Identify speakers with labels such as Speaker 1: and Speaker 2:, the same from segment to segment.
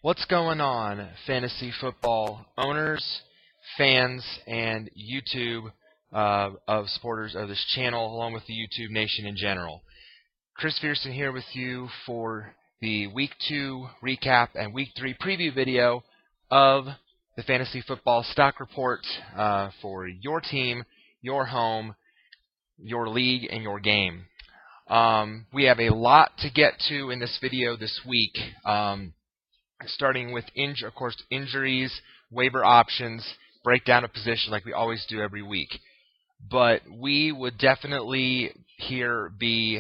Speaker 1: What's going on, fantasy football owners, fans, and YouTube of supporters of this channel, along with the YouTube nation in general? Chris Pearson here with you for the Week 2 recap and Week 3 preview video of the Fantasy Football Stock Report for your team, your home, your league, and your game. We have a lot to get to in this video this week. Starting with, of course, injuries, waiver options, breakdown of position like we always do every week. But we would definitely here be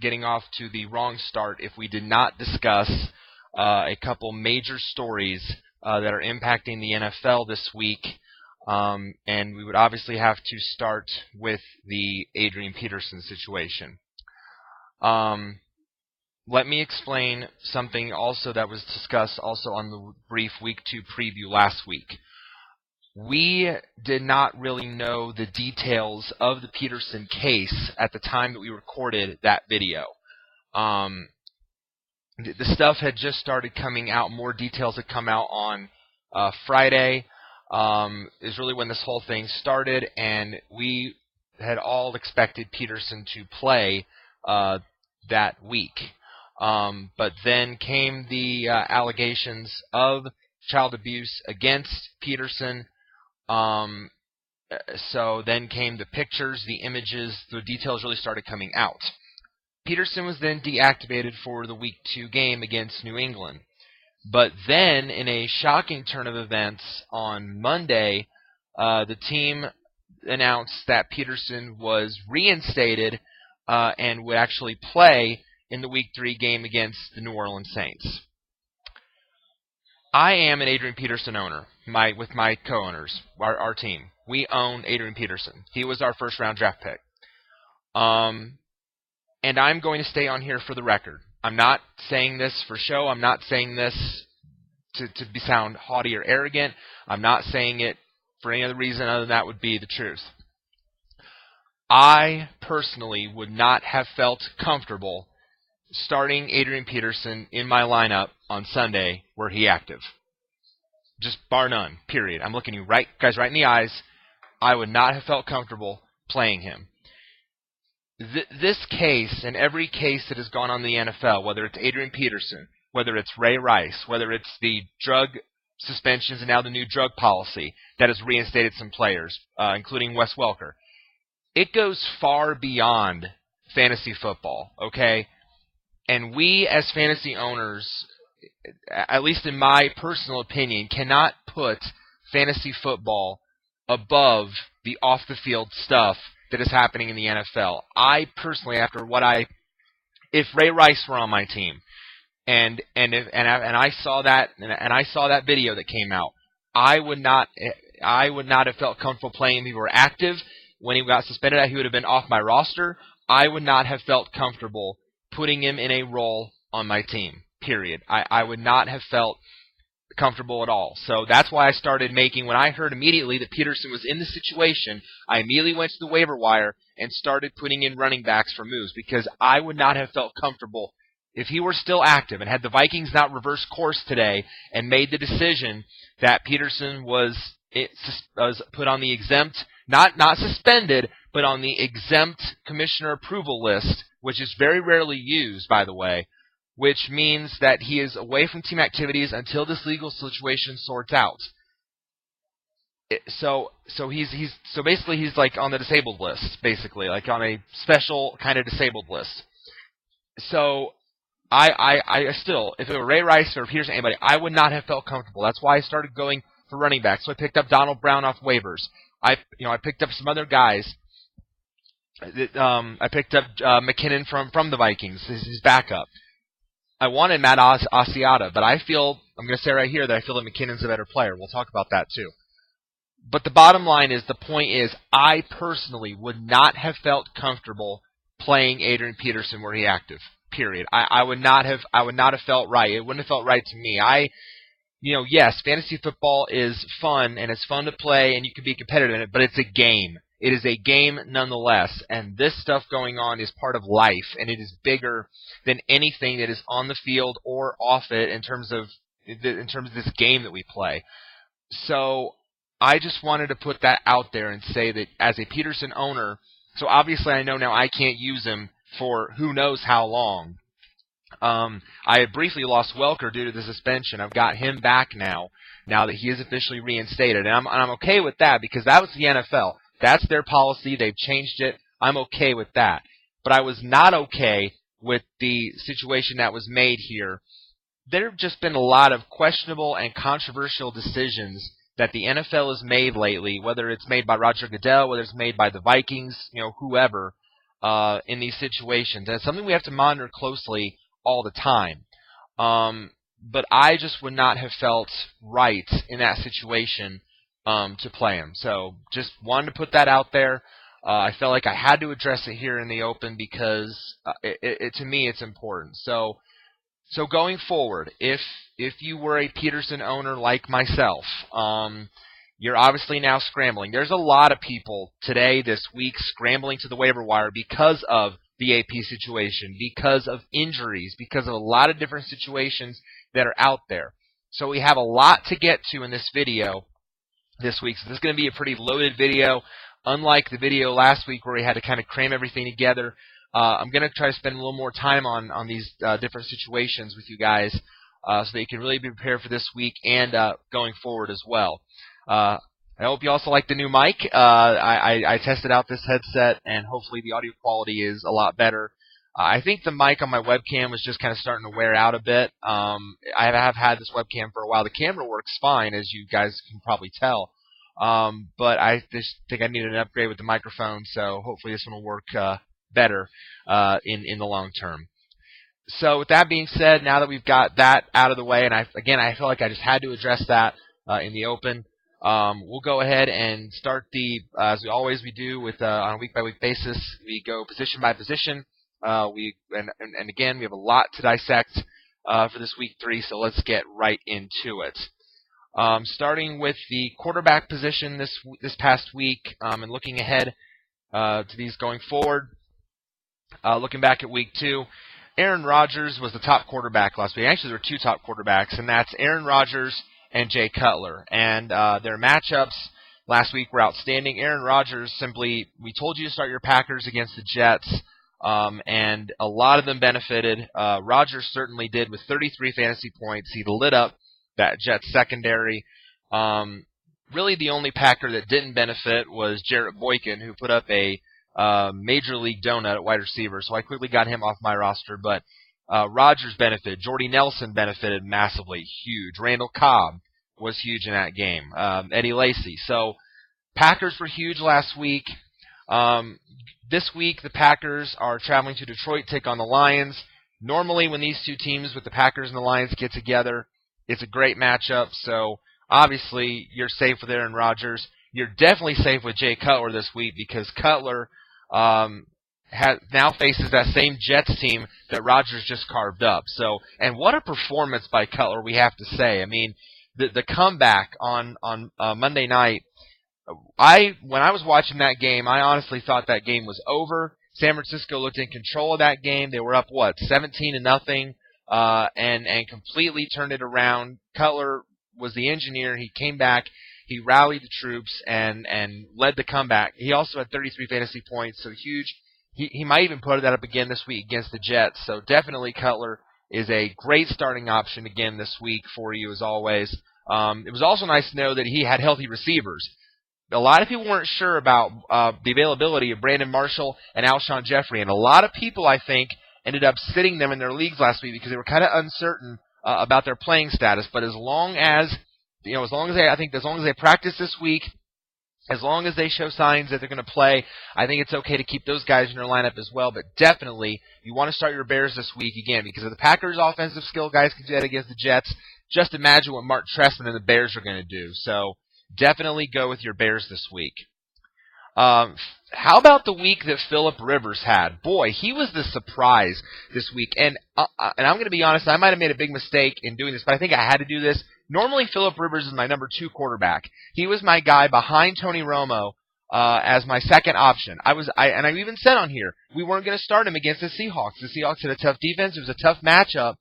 Speaker 1: getting off to the wrong start if we did not discuss a couple major stories that are impacting the NFL this week. And we would obviously have to start with the Adrian Peterson situation. Let me explain something also that was discussed also on the brief Week 2 preview last week. We did not really know the details of the Peterson case at the time that we recorded that video. The stuff had just started coming out. More details had come out on Friday. Is really when this whole thing started, and we had all expected Peterson to play that week. But then came the allegations of child abuse against Peterson. So then came the pictures, the images, the details really started coming out. Peterson was then deactivated for the Week 2 game against New England. But then, in a shocking turn of events on Monday, the team announced that Peterson was reinstated and would actually play in the Week 3 game against the New Orleans Saints. I am an Adrian Peterson owner with my co-owners, our team. We own Adrian Peterson. He was our first-round draft pick. And I'm going to stay on here for the record. I'm not saying this for show. I'm not saying this to sound haughty or arrogant. I'm not saying it for any other reason other than that would be the truth. I personally would not have felt comfortable starting Adrian Peterson in my lineup on Sunday were he active. Just bar none, period. I'm looking you guys right in the eyes. I would not have felt comfortable playing him. This case and every case that has gone on in the NFL, whether it's Adrian Peterson, whether it's Ray Rice, whether it's the drug suspensions and now the new drug policy that has reinstated some players, including Wes Welker, it goes far beyond fantasy football, okay? And we as fantasy owners, at least in my personal opinion, cannot put fantasy football above the off-the-field stuff that is happening in the NFL. I personally, if Ray Rice were on my team, and I saw that video that came out, I would not have felt comfortable playing him. If he were active when he got suspended, he would have been off my roster. I would not have felt comfortable putting him in a role on my team, period. I would not have felt comfortable at all. So that's why I started when I heard immediately that Peterson was in the situation, I immediately went to the waiver wire and started putting in running backs for moves, because I would not have felt comfortable if he were still active and had the Vikings not reversed course today and made the decision that Peterson was put on the exempt, not suspended, but on the exempt commissioner approval list, which is very rarely used, by the way, which means that he is away from team activities until this legal situation sorts out. So basically he's like on the disabled list, basically, like on a special kind of disabled list. So I still, if it were Ray Rice or Peterson, anybody, I would not have felt comfortable. That's why I started going for running backs. So I picked up Donald Brown off waivers. I picked up some other guys. I picked up McKinnon from the Vikings, his backup. I wanted Matt Asiata, but I'm going to say right here that I feel that McKinnon's a better player. We'll talk about that too. But the bottom line is, the point is, I personally would not have felt comfortable playing Adrian Peterson were he active, period. I would not have felt right. It wouldn't have felt right to me. Yes, fantasy football is fun, and it's fun to play, and you can be competitive in it, but it's a game. It is a game nonetheless, and this stuff going on is part of life, and it is bigger than anything that is on the field or off it in terms of this game that we play. So I just wanted to put that out there and say that as a Peterson owner, so obviously I know now I can't use him for who knows how long. I had briefly lost Welker due to the suspension. I've got him back now that he is officially reinstated. And I'm okay with that because that was the NFL. That's their policy. They've changed it. I'm okay with that. But I was not okay with the situation that was made here. There have just been a lot of questionable and controversial decisions that the NFL has made lately, whether it's made by Roger Goodell, whether it's made by the Vikings, whoever, in these situations. And it's something we have to monitor closely all the time. But I just would not have felt right in that situation to play him. So just wanted to put that out there. I felt like I had to address it here in the open because to me it's important. So going forward, if you were a Peterson owner like myself, you're obviously now scrambling. There's a lot of people today, this week, scrambling to the waiver wire because of the AP situation, because of injuries, because of a lot of different situations that are out there. So we have a lot to get to in this video this week. So this is going to be a pretty loaded video, unlike the video last week where we had to kind of cram everything together. I'm going to try to spend a little more time on these different situations with you guys so that you can really be prepared for this week and going forward as well. I hope you also like the new mic. I tested out this headset, and hopefully the audio quality is a lot better. I think the mic on my webcam was just kind of starting to wear out a bit. I have had this webcam for a while. The camera works fine, as you guys can probably tell. But I just think I needed an upgrade with the microphone, so hopefully this one will work better in the long term. So with that being said, now that we've got that out of the way, and I feel like I just had to address that in the open, we'll go ahead and start as we always do with on a week-by-week basis. We go position by position. And again, we have a lot to dissect for this week 3, so let's get right into it. Starting with the quarterback position this past week, and looking ahead to these going forward. Looking back at week 2, Aaron Rodgers was the top quarterback last week. Actually, there were 2 top quarterbacks, and that's Aaron Rodgers and Jay Cutler. And their matchups last week were outstanding. Aaron Rodgers we told you to start your Packers against the Jets, and a lot of them benefited. Rodgers certainly did with 33 fantasy points. He lit up that Jets secondary. Really the only Packer that didn't benefit was Jarrett Boykin, who put up a major league donut at wide receiver, so I quickly got him off my roster. But Rodgers benefited. Jordy Nelson benefited massively, huge. Randall Cobb was huge in that game. Eddie Lacy. So Packers were huge last week. This week the Packers are traveling to Detroit to take on the Lions. Normally when these two teams with the Packers and the Lions get together, it's a great matchup. So obviously you're safe with Aaron Rodgers. You're definitely safe with Jay Cutler this week because Cutler now faces that same Jets team that Rodgers just carved up. So, and what a performance by Cutler, we have to say. I mean, the comeback on Monday night. When I was watching that game, I honestly thought that game was over. San Francisco looked in control of that game. They were up 17-0, and completely turned it around. Cutler was the engineer. He came back. He rallied the troops and led the comeback. He also had 33 fantasy points, so huge. He might even put that up again this week against the Jets. So definitely Cutler is a great starting option again this week for you as always. It was also nice to know that he had healthy receivers. A lot of people weren't sure about the availability of Brandon Marshall and Alshon Jeffrey, and a lot of people, I think, ended up sitting them in their leagues last week because they were kind of uncertain about their playing status. But as long as they practice this week, as long as they show signs that they're going to play, I think it's okay to keep those guys in your lineup as well. But definitely, you want to start your Bears this week again because if the Packers' offensive skill guys can do that against the Jets, just imagine what Mark Trestman and the Bears are going to do. So definitely go with your Bears this week. How about the week that Phillip Rivers had? Boy, he was the surprise this week. And I'm going to be honest, I might have made a big mistake in doing this, but I think I had to do this. Normally, Phillip Rivers is my number 2 quarterback. He was my guy behind Tony Romo as my second option. I even said on here, we weren't going to start him against the Seahawks. The Seahawks had a tough defense. It was a tough matchup.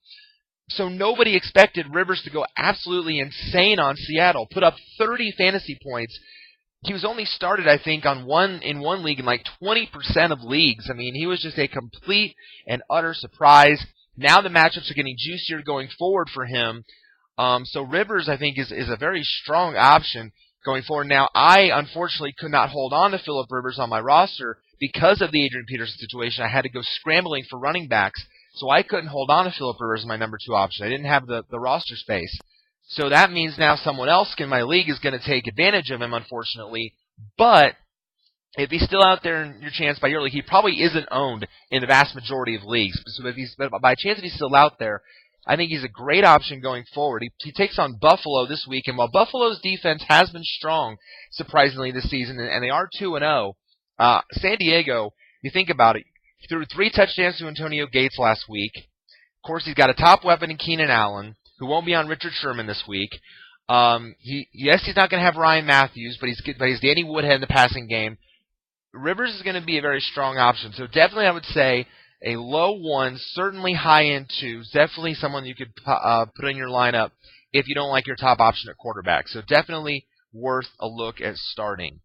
Speaker 1: So nobody expected Rivers to go absolutely insane on Seattle, put up 30 fantasy points. He was only started, I think, in one league in like 20% of leagues. I mean, he was just a complete and utter surprise. Now the matchups are getting juicier going forward for him. So Rivers, I think, is a very strong option going forward. Now, I unfortunately could not hold on to Phillip Rivers on my roster because of the Adrian Peterson situation. I had to go scrambling for running backs, so I couldn't hold on to Phillip Rivers as my number 2 option. I didn't have the roster space. So that means now someone else in my league is going to take advantage of him, unfortunately. But if he's still out there in your chance by your league, he probably isn't owned in the vast majority of leagues. So by chance if he's still out there, I think he's a great option going forward. He takes on Buffalo this week, and while Buffalo's defense has been strong, surprisingly, this season, and they are 2-0, San Diego, you think about it, he threw 3 touchdowns to Antonio Gates last week. Of course, he's got a top weapon in Keenan Allen, who won't be on Richard Sherman this week. He's not going to have Ryan Matthews, but he's Danny Woodhead in the passing game. Rivers is going to be a very strong option, so definitely I would say a low 1, certainly high end 2, definitely someone you could put in your lineup if you don't like your top option at quarterback. So definitely worth a look at starting.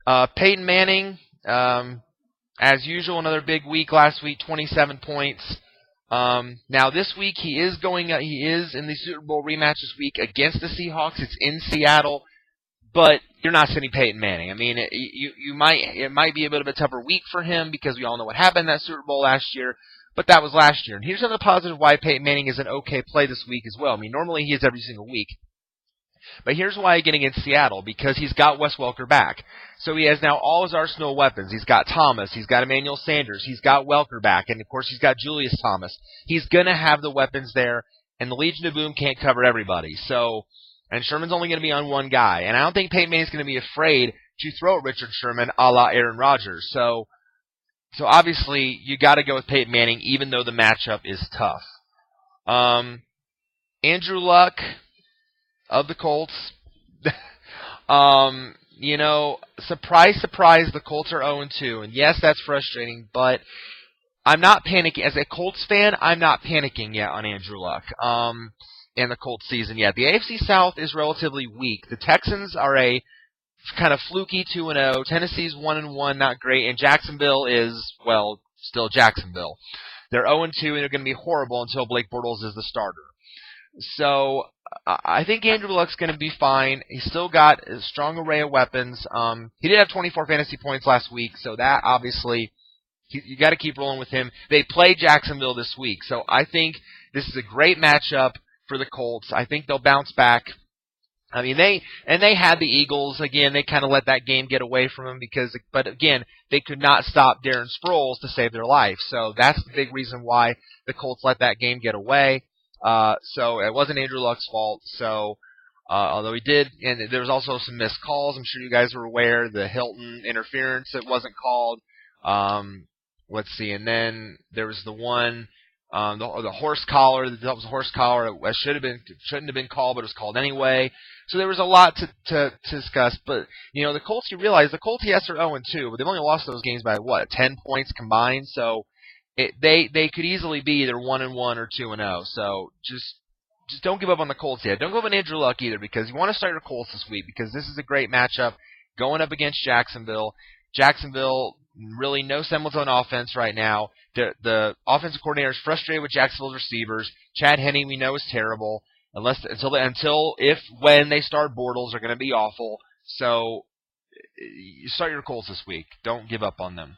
Speaker 1: Peyton Manning, as usual, another big week last week, 27 points. Now this week he is in the Super Bowl rematch this week against the Seahawks. It's in Seattle, but you're not sitting Peyton Manning. I mean, it might be a bit of a tougher week for him because we all know what happened in that Super Bowl last year, but that was last year. And here's another positive why Peyton Manning is an okay play this week as well. I mean, normally he is every single week. But here's why again against Seattle, because he's got Wes Welker back. So he has now all his arsenal of weapons. He's got Thomas, he's got Emmanuel Sanders, he's got Welker back, and of course he's got Julius Thomas. He's going to have the weapons there, and the Legion of Boom can't cover everybody. And Sherman's only going to be on one guy. And I don't think Peyton Manning's going to be afraid to throw at Richard Sherman a la Aaron Rodgers. So obviously you got to go with Peyton Manning even though the matchup is tough. Andrew Luck of the Colts. Surprise, surprise, the Colts are 0-2. And yes, that's frustrating, but I'm not panicking. As a Colts fan, I'm not panicking yet on Andrew Luck and the Colts season yet. The AFC South is relatively weak. The Texans are a kind of fluky 2-0. Tennessee's 1-1, not great. And Jacksonville is, well, still Jacksonville. They're 0-2, and they're going to be horrible until Blake Bortles is the starter. So I think Andrew Luck's going to be fine. He's still got a strong array of weapons. He did have 24 fantasy points last week, so that obviously you got to keep rolling with him. They play Jacksonville this week, so I think this is a great matchup for the Colts. I think they'll bounce back. I mean, they had the Eagles again. They kind of let that game get away from them but again, they could not stop Darren Sproles to save their life. So that's the big reason why the Colts let that game get away. So it wasn't Andrew Luck's fault. So although he did, and there was also some missed calls. I'm sure you guys were aware the Hilton interference that wasn't called. Let's see, and then there was the one. The horse collar, that was a horse collar. It shouldn't have been called, but it was called anyway. So there was a lot to discuss. But the Colts, you realize the Colts, yes, are 0-2, but they've only lost those games by 10 points combined. So they could easily be either 1-1 or 2-0. So just don't give up on the Colts yet. Don't give up on Andrew Luck either, because you want to start your Colts this week because this is a great matchup going up against Jacksonville. Jacksonville, really no semblance on offense right now. The offensive coordinator is frustrated with Jacksonville's receivers. Chad Henne, we know, is terrible. When they start Bortles, are going to be awful. So you start your Colts this week. Don't give up on them.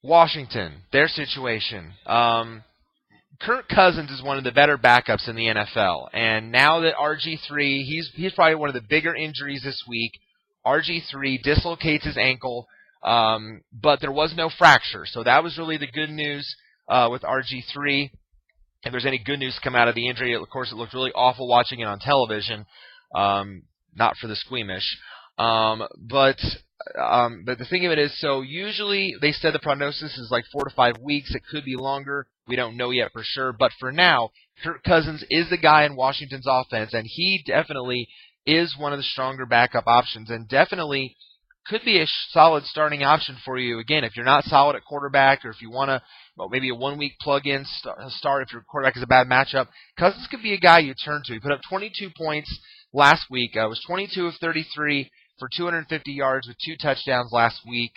Speaker 1: Washington, their situation. Kirk Cousins is one of the better backups in the NFL, and now that RG3, he's probably one of the bigger injuries this week. RG3 dislocates his ankle. But there was no fracture, so that was really the good news with RG3. If there's any good news come out of the injury, of course, it looked really awful watching it on television, not for the squeamish. But the thing of it is, so usually they said the prognosis is like 4 to 5 weeks. It could be longer. We don't know yet for sure. But for now, Kirk Cousins is the guy in Washington's offense, and he definitely is one of the stronger backup options and definitely could be a solid starting option for you. Again, if you're not solid at quarterback or if you want to, maybe a 1-week plug-in start if your quarterback is a bad matchup, Cousins could be a guy you turn to. He put up 22 points last week. Was 22 of 33 for 250 yards with 2 touchdowns last week.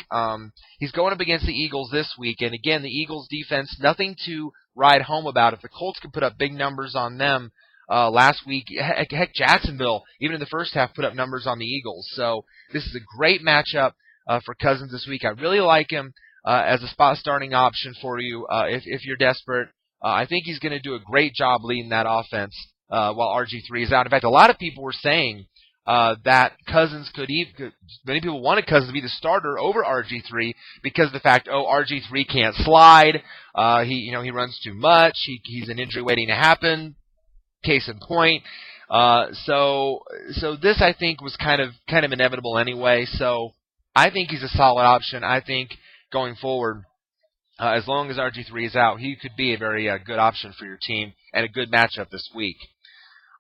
Speaker 1: He's going up against the Eagles this week, and again, the Eagles defense, nothing to ride home about. If the Colts could put up big numbers on them last week, heck, Jacksonville, even in the first half, put up numbers on the Eagles. So this is a great matchup for Cousins this week. I really like him as a spot starting option for you if you're desperate. I think he's going to do a great job leading that offense while RG3 is out. In fact, a lot of people were saying that Cousins many people wanted Cousins to be the starter over RG3 because of the fact, RG3 can't slide. He runs too much. He's an injury waiting to happen. Case in point. So this, I think, was kind of inevitable anyway. So I think he's a solid option. I think going forward, as long as RG3 is out, he could be a very good option for your team and a good matchup this week.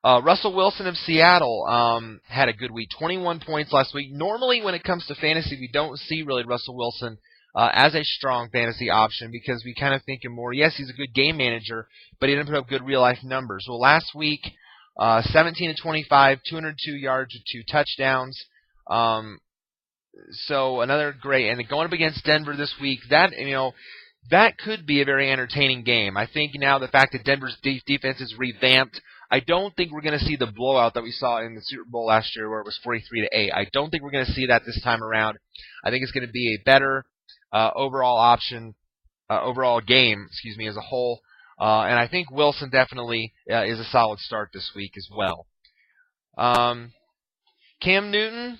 Speaker 1: Russell Wilson of Seattle had a good week, 21 points last week. Normally, when it comes to fantasy, we don't see really Russell Wilson as a strong fantasy option because we kind of think him more, yes, he's a good game manager, but he didn't put up good real-life numbers. Well, last week, 17 to 25, 202 yards with 2 touchdowns. So another great, and going up against Denver this week, that could be a very entertaining game. I think now the fact that Denver's defense is revamped, I don't think we're going to see the blowout that we saw in the Super Bowl last year where it was 43-8. I don't think we're going to see that this time around. I think it's going to be a better overall game, as a whole. And I think Wilson definitely is a solid start this week as well. Cam Newton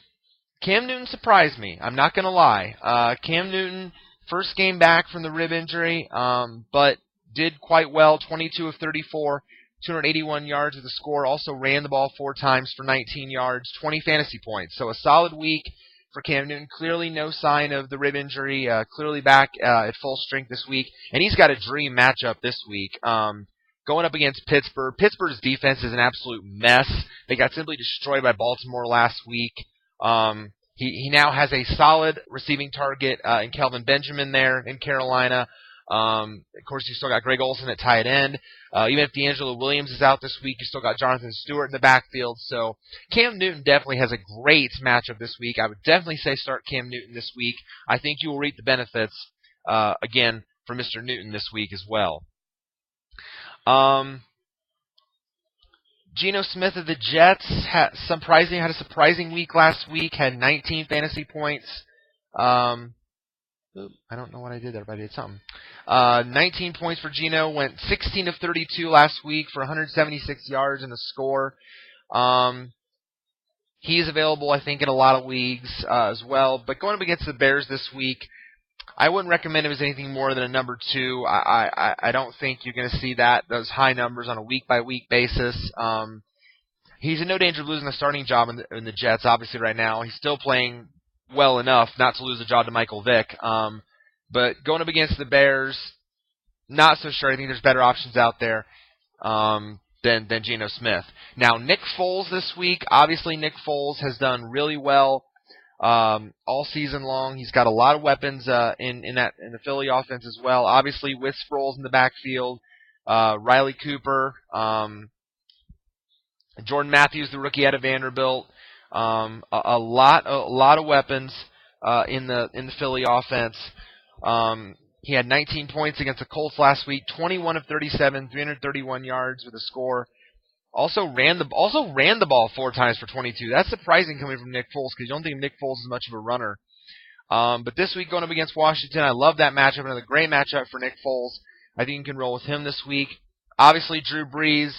Speaker 1: surprised me. I'm not going to lie. Cam Newton, first game back from the rib injury, but did quite well, 22 of 34, 281 yards with a score. Also ran the ball 4 times for 19 yards, 20 fantasy points. So a solid week for Cam Newton. Clearly no sign of the rib injury. Clearly back at full strength this week. And he's got a dream matchup this week. Going up against Pittsburgh. Pittsburgh's defense is an absolute mess. They got simply destroyed by Baltimore last week. He now has a solid receiving target in Kelvin Benjamin there in Carolina. Of course, you still got Greg Olsen at tight end. Even if D'Angelo Williams is out this week, you still got Jonathan Stewart in the backfield. So Cam Newton definitely has a great matchup this week. I would definitely say start Cam Newton this week. I think you will reap the benefits, again, for Mr. Newton this week as well. Geno Smith of the Jets had a surprising week last week, had 19 fantasy points. I don't know what I did there, but I did something. 19 points for Geno, went 16 of 32 last week for 176 yards and a score. He's available, I think, in a lot of leagues as well. But going up against the Bears this week, I wouldn't recommend him as anything more than a number 2. I don't think you're going to see those high numbers on a week-by-week basis. He's in no danger of losing the starting job in the Jets, obviously, right now. He's still playing well enough not to lose the job to Michael Vick. But going up against the Bears, not so sure. I think there's better options out there than Geno Smith. Now, Nick Foles this week. Obviously, Nick Foles has done really well all season long. He's got a lot of weapons in the Philly offense as well. Obviously, with Sproles in the backfield, Riley Cooper, Jordan Matthews, the rookie out of Vanderbilt. A lot of weapons in the Philly offense. He had 19 points against the Colts last week, 21 of 37, 331 yards with a score. Also ran the ball 4 times for 22. That's surprising coming from Nick Foles because you don't think Nick Foles is much of a runner. But this week going up against Washington, I love that matchup. Another great matchup for Nick Foles. I think you can roll with him this week. Obviously, Drew Brees,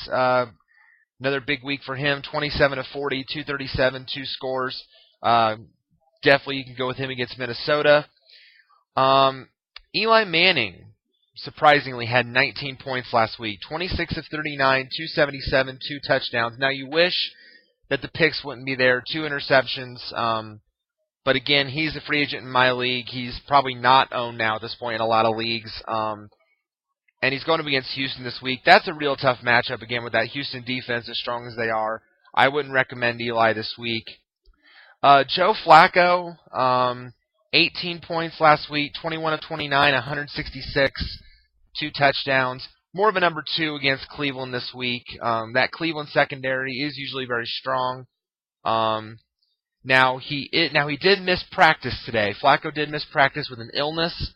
Speaker 1: another big week for him. 27 of 40, 237, 2 scores. Definitely you can go with him against Minnesota. Eli Manning, surprisingly, had 19 points last week. 26 of 39, 277, 2 touchdowns. Now, you wish that the picks wouldn't be there. 2 interceptions. But again, he's a free agent in my league. He's probably not owned now at this point in a lot of leagues. And he's going up against Houston this week. That's a real tough matchup, again, with that Houston defense as strong as they are. I wouldn't recommend Eli this week. Joe Flacco, 18 points last week, 21 of 29, 166, 2 touchdowns. More of a number 2 against Cleveland this week. That Cleveland secondary is usually very strong. Now he did miss practice today. Flacco did miss practice with an illness,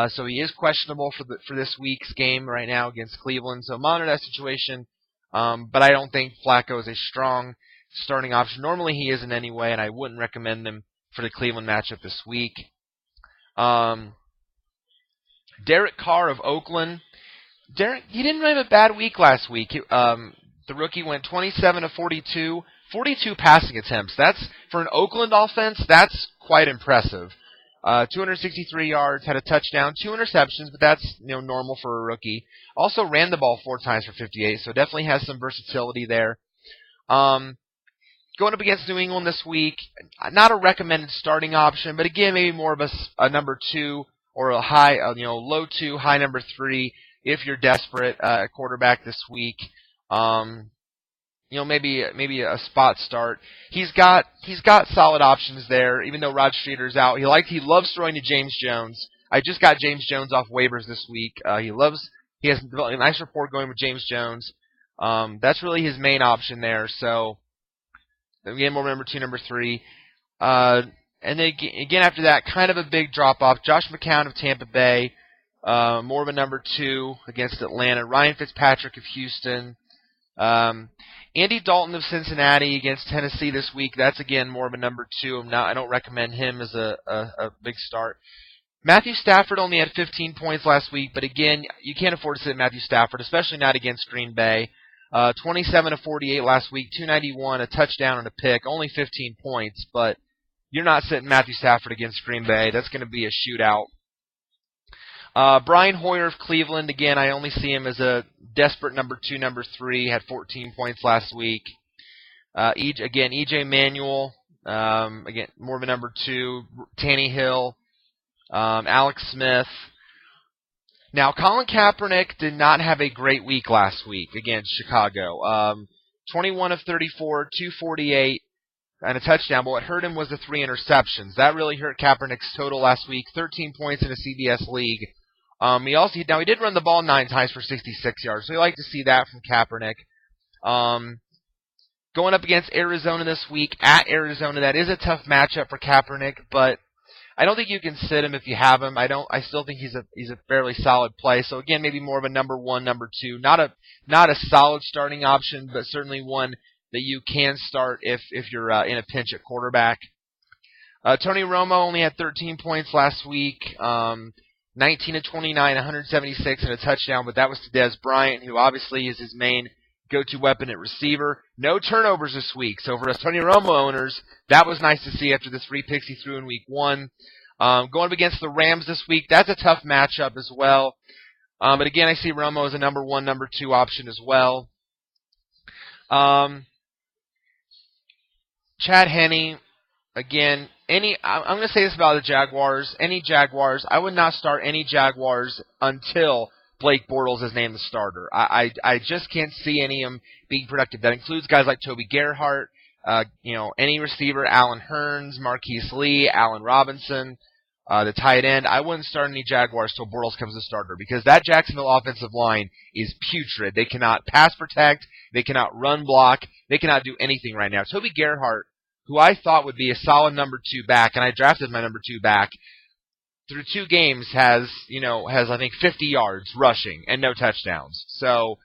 Speaker 1: so he is questionable for this week's game right now against Cleveland. So monitor that situation. But I don't think Flacco is a strong starting option. Normally he isn't anyway, and I wouldn't recommend him for the Cleveland matchup this week. Derek Carr of Oakland. Derek, he didn't have a bad week last week. The rookie went 27 of 42, 42 passing attempts. That's for an Oakland offense. That's quite impressive. 263 yards, had a touchdown, 2 interceptions, but that's normal for a rookie. Also ran the ball 4 times for 58, so definitely has some versatility there. Going up against New England this week, not a recommended starting option, but again, maybe more of a number 2 or a high, low 2, high number 3 if you're desperate at quarterback this week. Maybe a spot start. He's got solid options there, even though Rod Streeter's out. He loves throwing to James Jones. I just got James Jones off waivers this week. He has a nice rapport going with James Jones. That's really his main option there. So again, more number 2, number 3. And then again after that, kind of a big drop off. Josh McCown of Tampa Bay, more of a number 2 against Atlanta. Ryan Fitzpatrick of Houston. Andy Dalton of Cincinnati against Tennessee this week. That's again more of a number 2. I don't recommend him as a big start. Matthew Stafford only had 15 points last week, but again, you can't afford to sit Matthew Stafford, especially not against Green Bay. 27 of 48 last week, 291, a touchdown and a pick, only 15 points, but you're not sitting Matthew Stafford against Green Bay. That's going to be a shootout. Brian Hoyer of Cleveland, again, I only see him as a desperate number 2, number 3, had 14 points last week. E.J. Manuel, again, more of a number 2. Tannehill, Alex Smith. Now, Colin Kaepernick did not have a great week last week against Chicago. 21 of 34, 248, and a touchdown, but what hurt him was the 3 interceptions. That really hurt Kaepernick's total last week, 13 points in a CBS league. He did run the ball 9 times for 66 yards, so you like to see that from Kaepernick. Going up against Arizona this week at Arizona, that is a tough matchup for Kaepernick, but I don't think you can sit him if you have him. I still think he's a fairly solid play. So again, maybe more of a number 1, number 2, not a solid starting option, but certainly one that you can start if you're in a pinch at quarterback. Tony Romo only had 13 points last week. 19 of 29, 176, and a touchdown, but that was to Dez Bryant, who obviously is his main go-to weapon at receiver. No turnovers this week, so for us Tony Romo owners, that was nice to see after the 3 picks he threw in week 1. Going up against the Rams this week, that's a tough matchup as well. But again, I see Romo as a number 1, number 2 option as well. Chad Henne, again, I'm going to say this about the Jaguars. Any Jaguars, I would not start any Jaguars until Blake Bortles is named the starter. I just can't see any of them being productive. That includes guys like Toby Gerhart, any receiver, Allen Hurns, Marquise Lee, Allen Robinson, the tight end. I wouldn't start any Jaguars till Bortles comes the starter because that Jacksonville offensive line is putrid. They cannot pass protect. They cannot run block. They cannot do anything right now. Toby Gerhart, who I thought would be a solid number 2 back, and I drafted my number 2 back, through 2 games has I think 50 yards rushing and no touchdowns. So,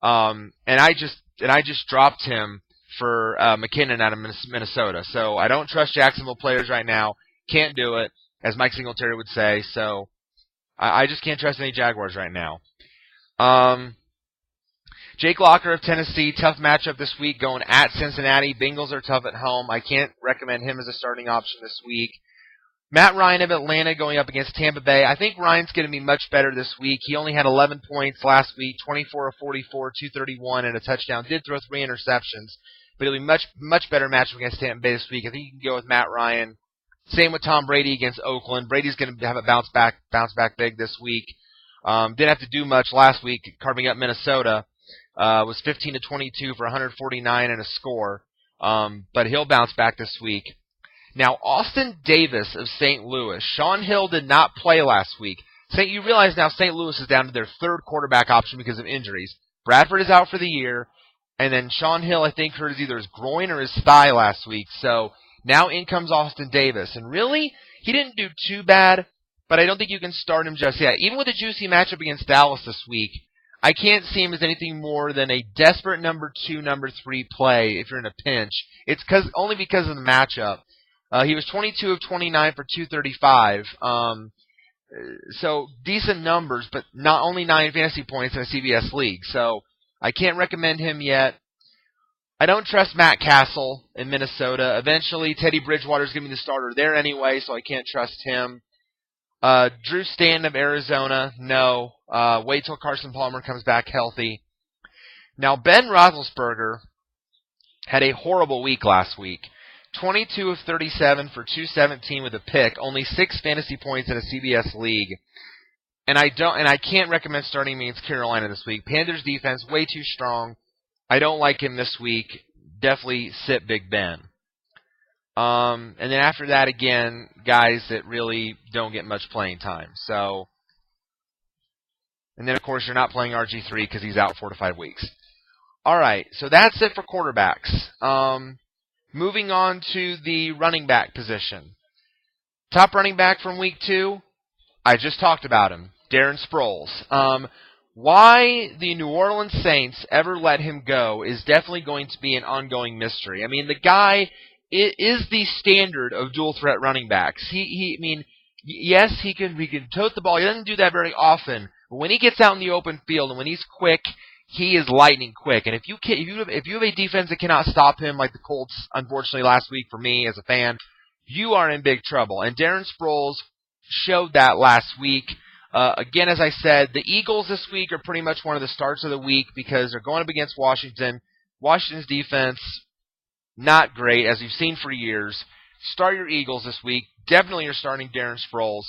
Speaker 1: and I just dropped him for McKinnon out of Minnesota. So I don't trust Jacksonville players right now. Can't do it, as Mike Singletary would say. So I just can't trust any Jaguars right now. Jake Locker of Tennessee, tough matchup this week going at Cincinnati. Bengals are tough at home. I can't recommend him as a starting option this week. Matt Ryan of Atlanta going up against Tampa Bay. I think Ryan's going to be much better this week. He only had 11 points last week, 24 of 44, 231, and a touchdown. Did throw 3 interceptions, but it'll be much better matchup against Tampa Bay this week. I think you can go with Matt Ryan. Same with Tom Brady against Oakland. Brady's going to have a bounce back big this week. Didn't have to do much last week, carving up Minnesota. Was 15 to 22 for 149 and a score. But he'll bounce back this week. Now, Austin Davis of St. Louis. Shaun Hill did not play last week. You realize now St. Louis is down to their third quarterback option because of injuries. Bradford is out for the year, and then Shaun Hill, I think, hurt either his groin or his thigh last week. So now in comes Austin Davis. And really, he didn't do too bad, but I don't think you can start him just yet. Even with a juicy matchup against Dallas this week, I can't see him as anything more than a desperate number 2, number 3 play if you're in a pinch. It's only because of the matchup. He was 22 of 29 for 235. So decent numbers, but not only 9 fantasy points in a CBS league. So I can't recommend him yet. I don't trust Matt Cassel in Minnesota. Eventually, Teddy Bridgewater's going to be the starter there anyway, so I can't trust him. Drew Stanton of Arizona, no. Wait till Carson Palmer comes back healthy. Now, Ben Roethlisberger had a horrible week last week. 22 of 37 for 217 with a pick, only 6 fantasy points in a CBS league. And I can't recommend starting him against Carolina this week. Panthers defense way too strong. I don't like him this week. Definitely sit Big Ben. And then after that, again, guys that really don't get much playing time. So, and then of course you're not playing RG3 because he's out 4 to 5 weeks. All right, so that's it for quarterbacks. Moving on to the running back position. Top running back from week 2, I just talked about him, Darren Sproles. Why the New Orleans Saints ever let him go is definitely going to be an ongoing mystery. I mean, the guy is the standard of dual threat running backs. Yes, he can tote the ball. He doesn't do that very often, but when he gets out in the open field and when he's quick, he is lightning quick. And if you have a defense that cannot stop him, like the Colts, unfortunately last week for me as a fan, you are in big trouble. And Darren Sproles showed that last week. Again, as I said, the Eagles this week are pretty much one of the starts of the week because they're going up against Washington. Washington's defense, not great, as we've seen for years. Start your Eagles this week. Definitely you're starting Darren Sproles.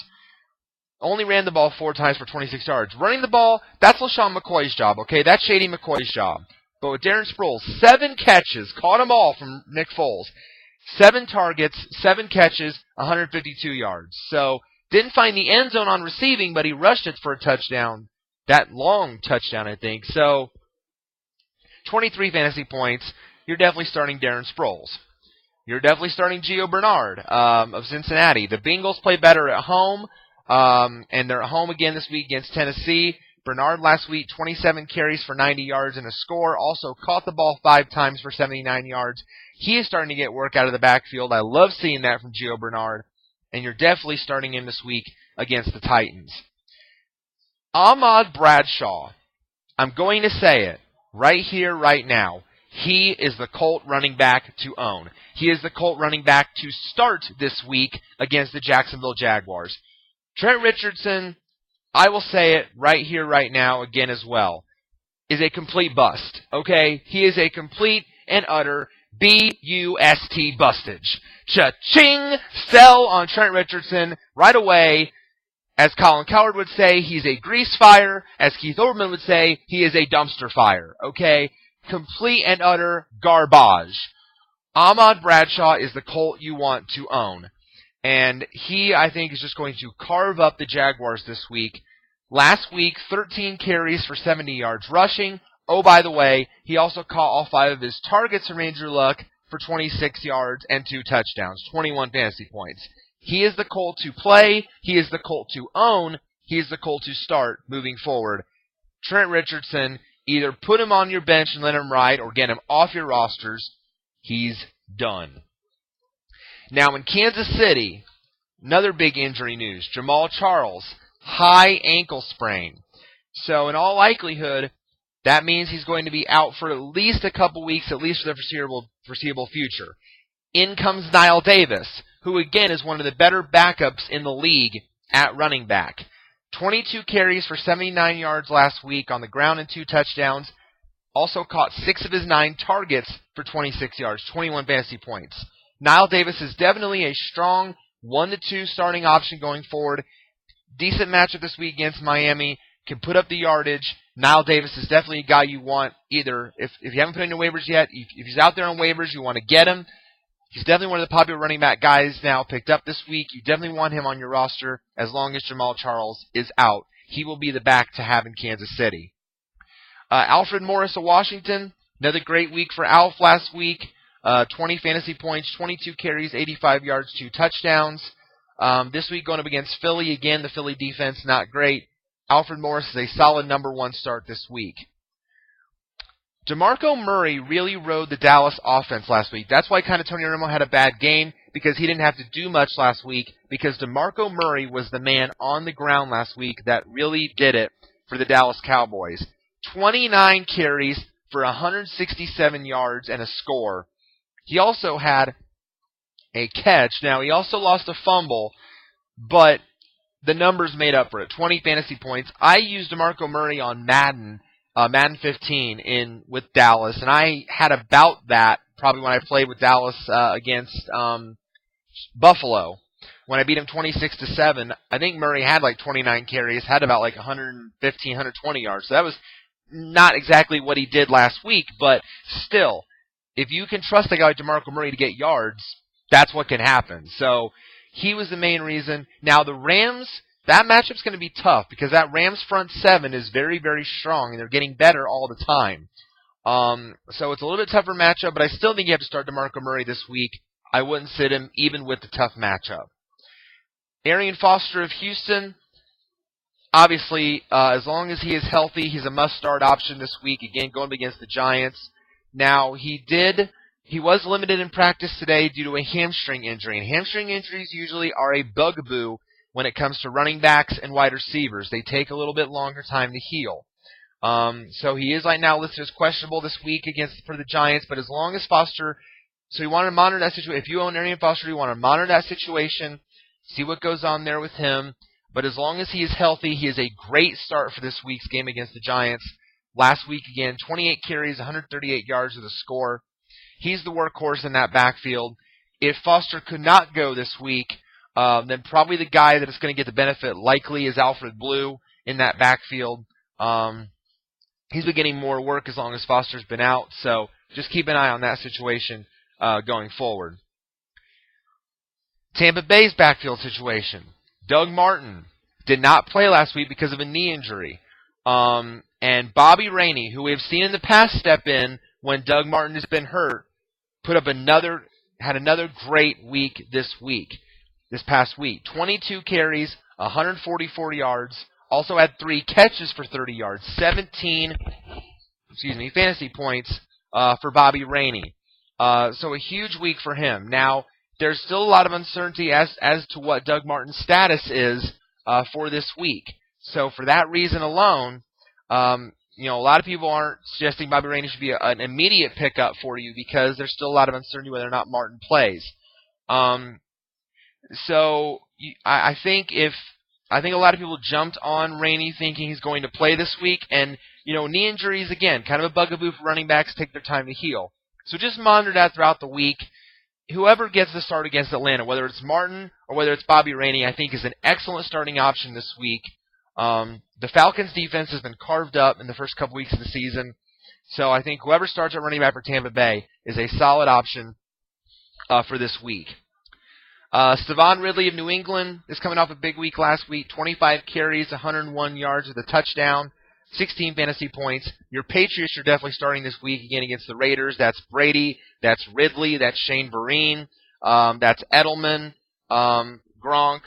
Speaker 1: Only ran the ball 4 times for 26 yards. Running the ball, that's LaShawn McCoy's job, okay? That's Shady McCoy's job. But with Darren Sproles, 7 catches, caught them all from Nick Foles. 7 targets, 7 catches, 152 yards. So, didn't find the end zone on receiving, but he rushed it for a touchdown. That long touchdown, I think. So, 23 fantasy points. You're definitely starting Darren Sproles. You're definitely starting Gio Bernard of Cincinnati. The Bengals play better at home, and they're at home again this week against Tennessee. Bernard last week, 27 carries for 90 yards and a score. Also caught the ball 5 times for 79 yards. He is starting to get work out of the backfield. I love seeing that from Gio Bernard. And you're definitely starting him this week against the Titans. Ahmad Bradshaw. I'm going to say it right here, right now. He is the Colt running back to own. He is the Colt running back to start this week against the Jacksonville Jaguars. Trent Richardson, I will say it right here, right now, again as well, is a complete bust. Okay? He is a complete and utter B-U-S-T bustage. Cha-ching! Sell on Trent Richardson right away. As Colin Cowherd would say, he's a grease fire. As Keith Olbermann would say, he is a dumpster fire. Okay? Complete and utter garbage. Ahmad Bradshaw is the Colt you want to own. And he, I think, is just going to carve up the Jaguars this week. Last week, 13 carries for 70 yards rushing. Oh, by the way, he also caught all 5 of his targets from Andrew Luck for 26 yards and 2 touchdowns, 21 fantasy points. He is the Colt to play. He is the Colt to own. He is the Colt to start moving forward. Trent Richardson, either put him on your bench and let him ride or get him off your rosters. He's done. Now in Kansas City, another big injury news. Jamal Charles, high ankle sprain. So in all likelihood, that means he's going to be out for at least a couple weeks, at least for the foreseeable future. In comes Niall Davis, who again is one of the better backups in the league at running back. 22 carries for 79 yards last week on the ground and 2 touchdowns. Also caught 6 of his 9 targets for 26 yards, 21 fantasy points. Niall Davis is definitely a strong 1-2 starting option going forward. Decent matchup this week against Miami. Can put up the yardage. Knile Davis is definitely a guy you want either, if you haven't put in your waivers yet, if he's out there on waivers, you want to get him. He's definitely one of the popular running back guys now picked up this week. You definitely want him on your roster as long as Jamal Charles is out. He will be the back to have in Kansas City. Alfred Morris of Washington, another great week for Alf last week. 20 fantasy points, 22 carries, 85 yards, 2 touchdowns. This week going up against Philly. Again, the Philly defense not great. Alfred Morris is a solid number 1 start this week. DeMarco Murray really rode the Dallas offense last week. That's why kind of Tony Romo had a bad game, because he didn't have to do much last week, because DeMarco Murray was the man on the ground last week that really did it for the Dallas Cowboys. 29 carries for 167 yards and a score. He also had a catch. Now, he also lost a fumble, but the numbers made up for it. 20 fantasy points. I used DeMarco Murray on Madden 15 with Dallas, and I had about that probably when I played with Dallas against Buffalo. When I beat him 26-7, I think Murray had like 29 carries, had about like 115, 120 yards. So that was not exactly what he did last week, but still, if you can trust a guy like DeMarco Murray to get yards, that's what can happen. So he was the main reason. Now the Rams, that matchup's going to be tough because that Rams front 7 is very, very strong, and they're getting better all the time. So it's a little bit tougher matchup, but I still think you have to start DeMarco Murray this week. I wouldn't sit him even with the tough matchup. Arian Foster of Houston, obviously, as long as he is healthy, he's a must-start option this week, again, going up against the Giants. Now, he was limited in practice today due to a hamstring injury, and hamstring injuries usually are a bugaboo when it comes to running backs and wide receivers. They take a little bit longer time to heal. So he is right now listed as questionable this week for the Giants, but as long as Foster, so you want to monitor that situation. If you own Arian Foster, you want to monitor that situation, see what goes on there with him. But as long as he is healthy, he is a great start for this week's game against the Giants. Last week, again, 28 carries, 138 yards with a score. He's the workhorse in that backfield. If Foster could not go this week, then probably the guy that is going to get the benefit likely is Alfred Blue in that backfield. He's been getting more work as long as Foster's been out, so just keep an eye on that situation going forward. Tampa Bay's backfield situation. Doug Martin did not play last week because of a knee injury. And Bobby Rainey, who we have seen in the past step in when Doug Martin has been hurt, had another great week this past week. 22 carries, 144 yards, also had 3 catches for 30 yards, 17 fantasy points for Bobby Rainey. So a huge week for him. Now, there's still a lot of uncertainty as to what Doug Martin's status is for this week. So for that reason alone, a lot of people aren't suggesting Bobby Rainey should be an immediate pickup for you because there's still a lot of uncertainty whether or not Martin plays. So I think a lot of people jumped on Rainey thinking he's going to play this week, and knee injuries again, kind of a bugaboo for running backs, take their time to heal. So just monitor that throughout the week. Whoever gets the start against Atlanta, whether it's Martin or whether it's Bobby Rainey, I think is an excellent starting option this week. The Falcons' defense has been carved up in the first couple weeks of the season, so I think whoever starts at running back for Tampa Bay is a solid option for this week. Stevan Ridley of New England is coming off a big week last week. 25 carries, 101 yards with a touchdown, 16 fantasy points. Your Patriots are definitely starting this week again against the Raiders. That's Brady, that's Ridley, that's Shane Vereen, that's Edelman, Gronk.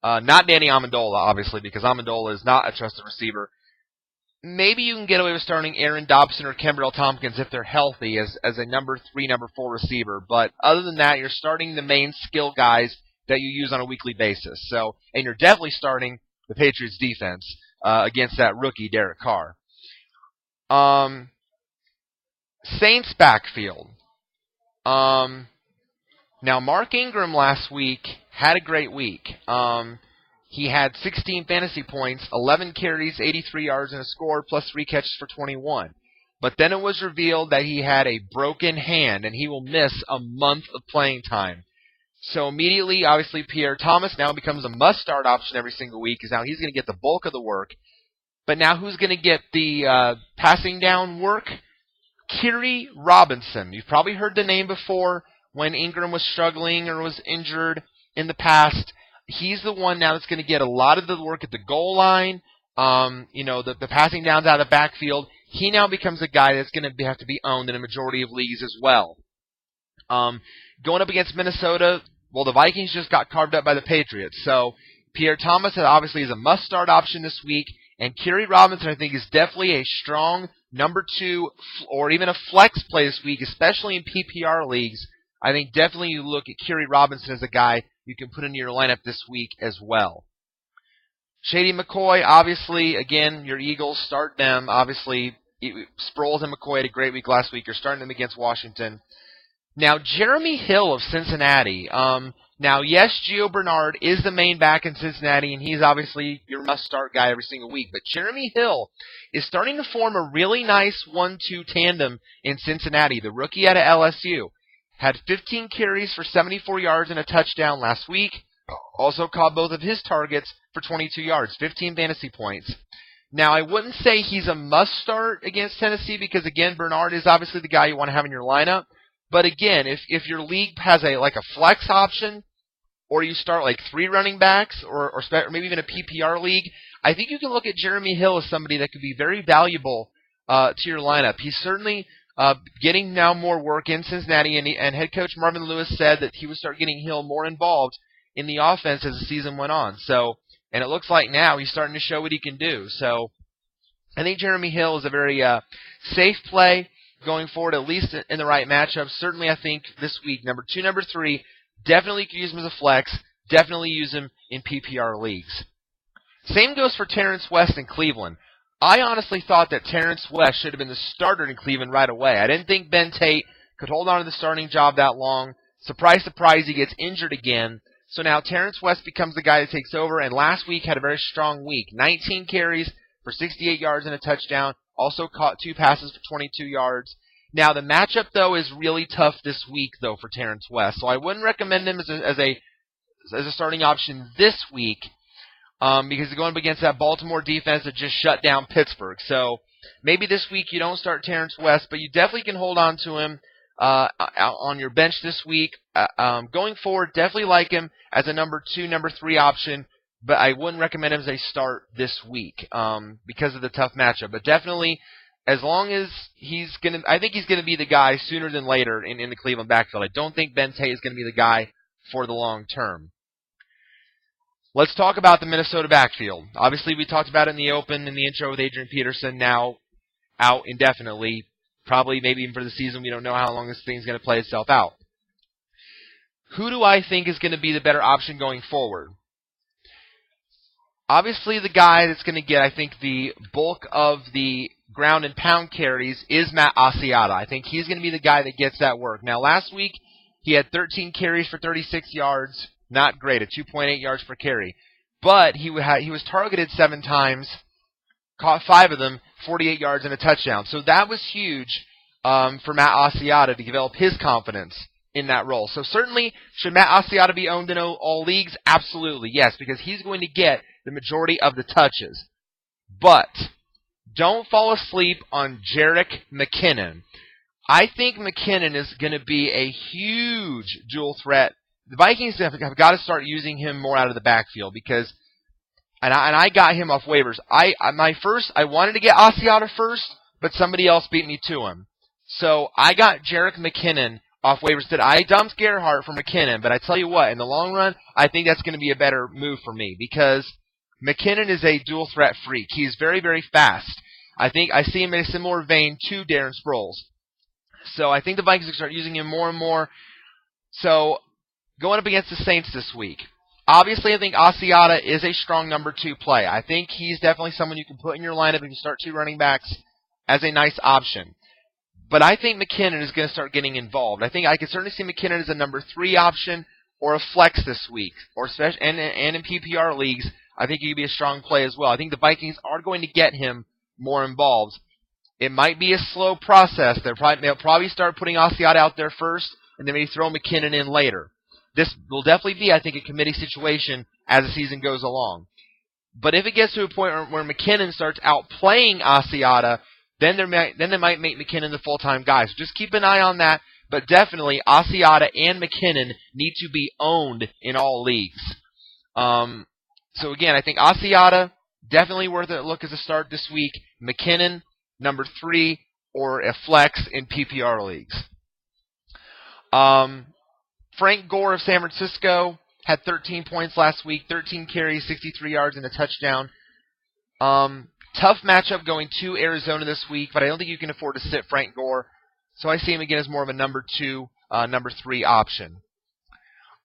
Speaker 1: Not Danny Amendola, obviously, because Amendola is not a trusted receiver. Maybe you can get away with starting Aaron Dobson or Kenbrell Tompkins if they're healthy as a number 3, number 4 receiver. But other than that, you're starting the main skill guys that you use on a weekly basis. And you're definitely starting the Patriots defense against that rookie Derek Carr. Saints backfield. Now, Mark Ingram last week had a great week. He had 16 fantasy points, 11 carries, 83 yards, and a score, plus 3 catches for 21. But then it was revealed that he had a broken hand, and he will miss a month of playing time. So immediately, obviously, Pierre Thomas now becomes a must-start option every single week, because now he's going to get the bulk of the work. But now who's going to get the passing down work? Khiry Robinson. You've probably heard the name before when Ingram was struggling or was injured in the past. He's the one now that's going to get a lot of the work at the goal line, the passing downs out of the backfield. He now becomes a guy that's going to have to be owned in a majority of leagues as well. Going up against Minnesota, well, the Vikings just got carved up by the Patriots. So Pierre Thomas obviously is a must-start option this week. And Khiry Robinson, I think, is definitely a strong number 2 or even a flex play this week, especially in PPR leagues. I think definitely you look at Khiry Robinson as a guy you can put into your lineup this week as well. Shady McCoy, obviously, again, your Eagles, start them. Obviously, Sproles and McCoy had a great week last week. You're starting them against Washington. Now, Jeremy Hill of Cincinnati. Now, yes, Gio Bernard is the main back in Cincinnati, and he's obviously your must-start guy every single week. But Jeremy Hill is starting to form a really nice 1-2 tandem in Cincinnati. The rookie out of LSU had 15 carries for 74 yards and a touchdown last week. Also caught both of his targets for 22 yards, 15 fantasy points. Now, I wouldn't say he's a must-start against Tennessee because, again, Bernard is obviously the guy you want to have in your lineup. But, again, if your league has a flex option, or you start 3 running backs, or maybe even a PPR league, I think you can look at Jeremy Hill as somebody that could be very valuable to your lineup. He's certainly getting now more work in Cincinnati, and head coach Marvin Lewis said that he would start getting Hill more involved in the offense as the season went on. And it looks like now he's starting to show what he can do. So I think Jeremy Hill is a very safe play going forward, at least in the right matchup. Certainly, I think this week, number 2, number 3, definitely could use him as a flex. Definitely use him in PPR leagues. Same goes for Terrence West in Cleveland. I honestly thought that Terrence West should have been the starter in Cleveland right away. I didn't think Ben Tate could hold on to the starting job that long. Surprise, surprise, he gets injured again. So now Terrence West becomes the guy that takes over, and last week had a very strong week. 19 carries for 68 yards and a touchdown. Also caught 2 passes for 22 yards. Now, the matchup, though, is really tough this week, though, for Terrence West. So I wouldn't recommend him as a starting option this week because he's going up against that Baltimore defense that just shut down Pittsburgh. So maybe this week you don't start Terrence West, but you definitely can hold on to him on your bench this week. Going forward, definitely like him as a number 2, number 3 option, but I wouldn't recommend him as a start this week because of the tough matchup. But definitely, as long as I think he's going to be the guy sooner than later in the Cleveland backfield. I don't think Ben Tate is going to be the guy for the long term. Let's talk about the Minnesota backfield. Obviously, we talked about it in the intro with Adrian Peterson, now out indefinitely. Probably maybe even for the season. We don't know how long this thing's going to play itself out. Who do I think is going to be the better option going forward? Obviously, the guy that's going to get, I think, the bulk of the ground and pound carries is Matt Asiata. I think he's going to be the guy that gets that work. Now, last week, he had 13 carries for 36 yards. Not great, at 2.8 yards per carry. But he was targeted 7 times, caught 5 of them, 48 yards and a touchdown. So that was huge for Matt Asiata to develop his confidence in that role. So certainly, should Matt Asiata be owned in all leagues? Absolutely, yes, because he's going to get the majority of the touches. But don't fall asleep on Jerick McKinnon. I think McKinnon is going to be a huge dual threat. The Vikings have got to start using him more out of the backfield because, and I got him off waivers. I wanted to get Asiata first, but somebody else beat me to him. So I got Jerick McKinnon off waivers. I dumped Gerhart for McKinnon, but I tell you what, in the long run, I think that's going to be a better move for me because McKinnon is a dual threat freak. He's very, very fast. I think I see him in a similar vein to Darren Sproles. So I think the Vikings will start using him more and more. So going up against the Saints this week, obviously I think Asiata is a strong number 2 play. I think he's definitely someone you can put in your lineup if you start 2 running backs as a nice option. But I think McKinnon is going to start getting involved. I think I can certainly see McKinnon as a number 3 option or a flex this week, and in PPR leagues, I think he could be a strong play as well. I think the Vikings are going to get him more involved. It might be a slow process. They'll probably start putting Asiata out there first, and then maybe throw McKinnon in later. This will definitely be, I think, a committee situation as the season goes along. But if it gets to a point where McKinnon starts outplaying Asiata, then they might make McKinnon the full-time guy. So just keep an eye on that. But definitely, Asiata and McKinnon need to be owned in all leagues. So again, I think Asiata, definitely worth a look as a start this week. McKinnon, number 3, or a flex in PPR leagues. Frank Gore of San Francisco had 13 points last week, 13 carries, 63 yards, and a touchdown. Tough matchup going to Arizona this week, but I don't think you can afford to sit Frank Gore. So I see him again as more of a number 2, number 3 option.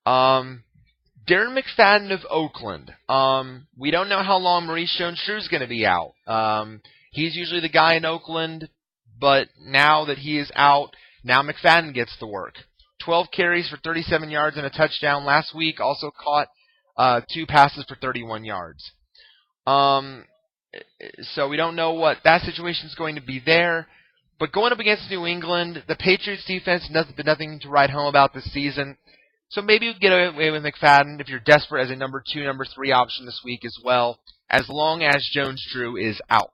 Speaker 1: Darren McFadden of Oakland. We don't know how long Maurice Jones-Drew is going to be out. He's usually the guy in Oakland, but now that he is out, now McFadden gets the work. 12 carries for 37 yards and a touchdown last week. Also caught 2 passes for 31 yards. So we don't know what that situation is going to be there. But going up against New England, the Patriots defense has been nothing to write home about this season. So maybe you get away with McFadden if you're desperate as a number 2, number 3 option this week as well, as long as Jones-Drew is out.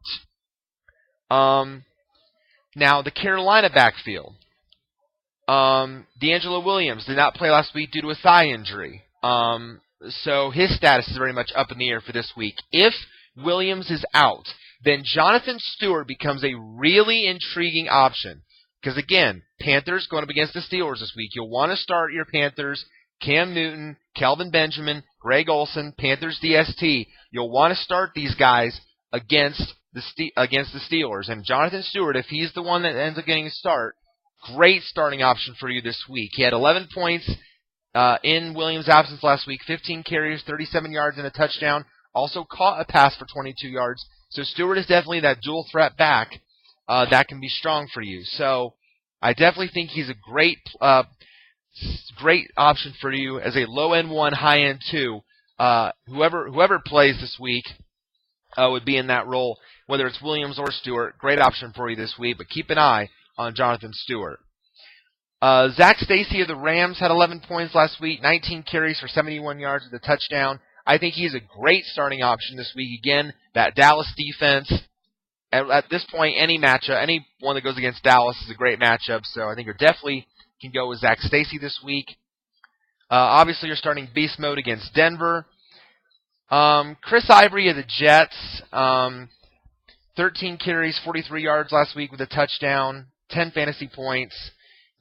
Speaker 1: Now, the Carolina backfield. D'Angelo Williams did not play last week due to a thigh injury. So his status is very much up in the air for this week. If Williams is out, then Jonathan Stewart becomes a really intriguing option. Because again, Panthers going up against the Steelers this week. You'll want to start your Panthers, Cam Newton, Kelvin Benjamin, Greg Olsen, Panthers DST. You'll want to start these guys against the Steelers. And Jonathan Stewart, if he's the one that ends up getting a start, great starting option for you this week. He had 11 points in Williams' absence last week, 15 carries, 37 yards, and a touchdown. Also caught a pass for 22 yards. So Stewart is definitely that dual threat back that can be strong for you. So I definitely think he's a great option for you as a low-end 1, high-end 2. Whoever plays this week would be in that role, whether it's Williams or Stewart. Great option for you this week, but keep an eye on Jonathan Stewart. Zach Stacy of the Rams had 11 points last week, 19 carries for 71 yards with a touchdown. I think he's a great starting option this week. Again, that Dallas defense, at this point, any one that goes against Dallas is a great matchup, so I think you definitely can go with Zach Stacy this week. Obviously, you're starting beast mode against Denver. Chris Ivory of the Jets, 13 carries, 43 yards last week with a touchdown, 10 fantasy points.